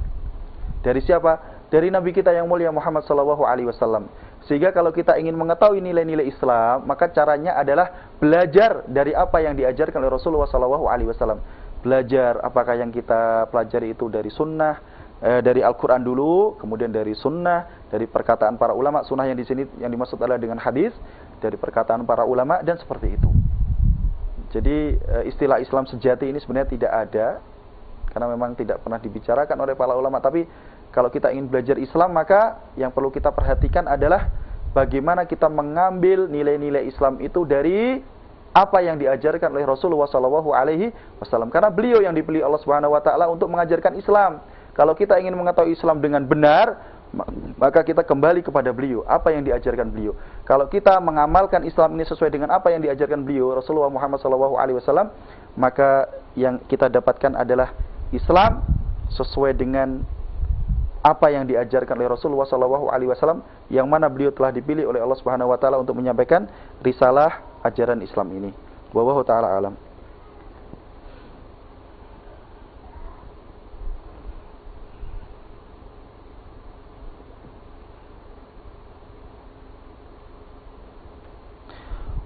Dari siapa? Dari Nabi kita yang mulia Muhammad SAW. Sehingga kalau kita ingin mengetahui nilai-nilai Islam, maka caranya adalah belajar dari apa yang diajarkan oleh Rasulullah SAW. Belajar apakah yang kita pelajari itu dari sunnah, dari Al-Quran dulu, kemudian dari sunnah, dari perkataan para ulama. Sunnah yang di sini yang dimaksud adalah dengan hadis, dari perkataan para ulama, dan seperti itu. Jadi istilah Islam sejati ini sebenarnya tidak ada, karena memang tidak pernah dibicarakan oleh para ulama. Tapi kalau kita ingin belajar Islam, maka yang perlu kita perhatikan adalah bagaimana kita mengambil nilai-nilai Islam itu dari apa yang diajarkan oleh Rasulullah SAW. Karena beliau yang dipilih Allah Subhanahu Wa Taala untuk mengajarkan Islam. Kalau kita ingin mengetahui Islam dengan benar, maka kita kembali kepada beliau, apa yang diajarkan beliau. Kalau kita mengamalkan Islam ini sesuai dengan apa yang diajarkan beliau Rasulullah Muhammad SAW, maka yang kita dapatkan adalah Islam sesuai dengan apa yang diajarkan oleh Rasulullah SAW, yang mana beliau telah dipilih oleh Allah Subhanahu Wa Taala untuk menyampaikan risalah ajaran Islam ini. Wallahu ta'ala alam.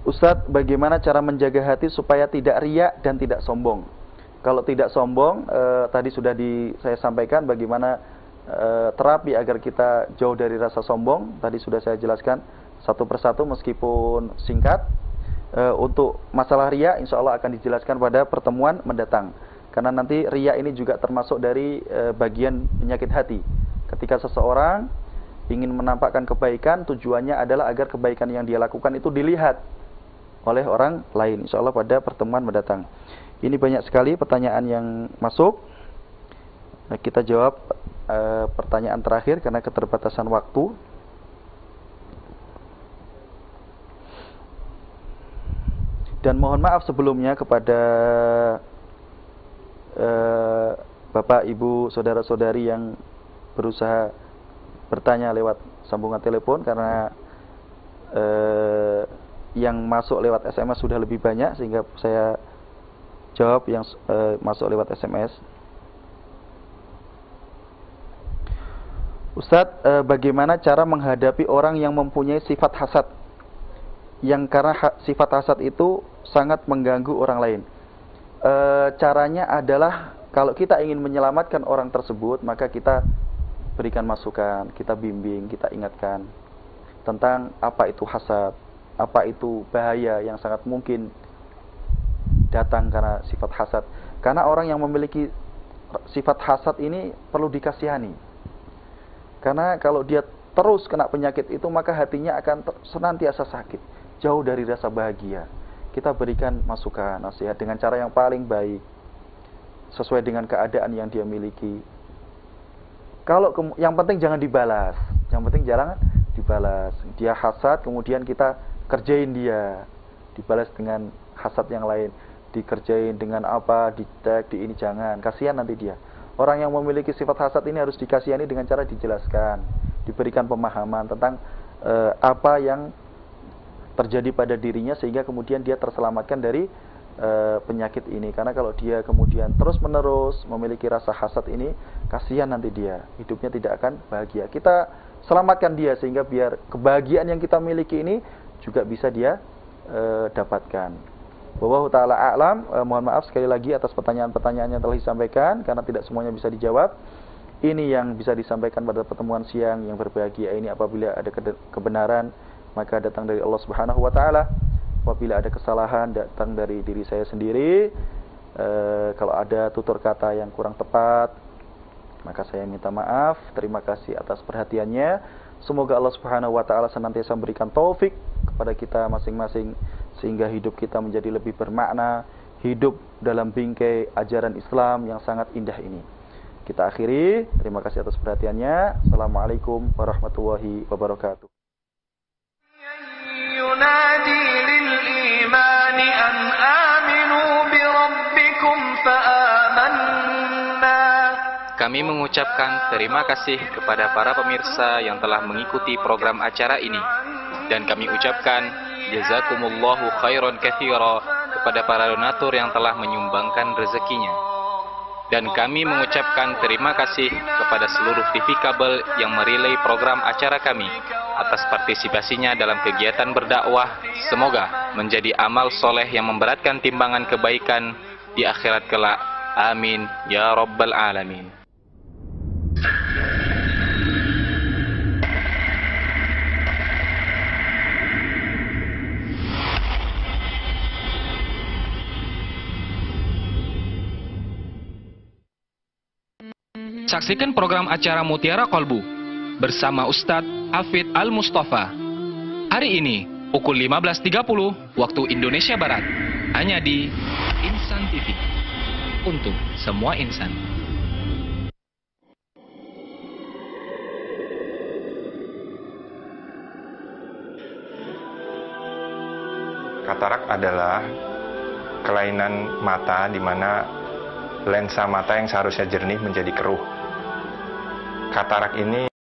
Ustadz, bagaimana cara menjaga hati supaya tidak riya dan tidak sombong? Kalau tidak sombong, tadi sudah saya sampaikan bagaimana terapi agar kita jauh dari rasa sombong. Tadi sudah saya jelaskan satu persatu meskipun singkat. Untuk masalah riya, insya Allah akan dijelaskan pada pertemuan mendatang. Karena nanti riya ini juga termasuk dari bagian penyakit hati. Ketika seseorang ingin menampakkan kebaikan, tujuannya adalah agar kebaikan yang dia lakukan itu dilihat oleh orang lain. Insya Allah pada pertemuan mendatang. Ini banyak sekali pertanyaan yang masuk. Nah, kita jawab pertanyaan terakhir karena keterbatasan waktu. Dan mohon maaf sebelumnya kepada Bapak, Ibu, saudara-saudari yang berusaha bertanya lewat sambungan telepon, karena yang masuk lewat SMS sudah lebih banyak, sehingga saya jawab yang masuk lewat SMS. Ustadz, bagaimana cara menghadapi orang yang mempunyai sifat hasad, yang karena sifat hasad itu sangat mengganggu orang lain? Caranya adalah kalau kita ingin menyelamatkan orang tersebut, maka kita berikan masukan, kita bimbing, kita ingatkan tentang apa itu hasad, apa itu bahaya yang sangat mungkin datang karena sifat hasad. Karena orang yang memiliki sifat hasad ini perlu dikasihani. Karena kalau dia terus kena penyakit itu, maka hatinya akan senantiasa sakit, jauh dari rasa bahagia. Kita berikan masukan, nasihat dengan cara yang paling baik, sesuai dengan keadaan yang dia miliki. Kalau yang penting jangan dibalas, yang penting jangan dibalas. Dia hasad, kemudian kita kerjain dia, dibalas dengan hasad yang lain, dikerjain dengan apa, dicek, di ini, jangan. Kasihan nanti dia. Orang yang memiliki sifat hasad ini harus dikasihani dengan cara dijelaskan, diberikan pemahaman tentang apa yang terjadi pada dirinya, sehingga kemudian dia terselamatkan dari penyakit ini. Karena kalau dia kemudian terus-menerus memiliki rasa hasad ini, kasihan nanti dia, hidupnya tidak akan bahagia. Kita selamatkan dia sehingga biar kebahagiaan yang kita miliki ini juga bisa dia dapatkan. Wallahu ta'ala a'lam. Mohon maaf sekali lagi atas pertanyaan-pertanyaan yang telah disampaikan, karena tidak semuanya bisa dijawab. Ini yang bisa disampaikan pada pertemuan siang yang berbahagia ini. Apabila ada kebenaran, maka datang dari Allah Subhanahu wa ta'ala. Apabila ada kesalahan, datang dari diri saya sendiri. Kalau ada tutur kata yang kurang tepat, maka saya minta maaf. Terima kasih atas perhatiannya. Semoga Allah Subhanahu wa ta'ala senantiasa memberikan taufik kepada kita masing-masing, sehingga hidup kita menjadi lebih bermakna, hidup dalam bingkai ajaran Islam yang sangat indah ini. Kita akhiri. Terima kasih atas perhatiannya. Assalamualaikum warahmatullahi wabarakatuh. ينادي للإيمان أن آمنوا بربكم فآمنا. Kami mengucapkan terima kasih kepada para pemirsa yang telah mengikuti program acara ini, dan kami ucapkan jazakumullahu khairan katsira kepada para donatur yang telah menyumbangkan rezekinya. Dan kami mengucapkan terima kasih kepada seluruh TV kabel yang merelay program acara kami atas partisipasinya dalam kegiatan berdakwah. Semoga menjadi amal soleh yang memberatkan timbangan kebaikan di akhirat kelak. Amin ya rabbal alamin. Saksikan program acara Mutiara Kolbu bersama Ustadz Hafid Al-Mustafa hari ini pukul 15.30 waktu Indonesia Barat, hanya di Insan TV, untuk semua insan. Katarak adalah kelainan mata di mana lensa mata yang seharusnya jernih menjadi keruh. Katarak ini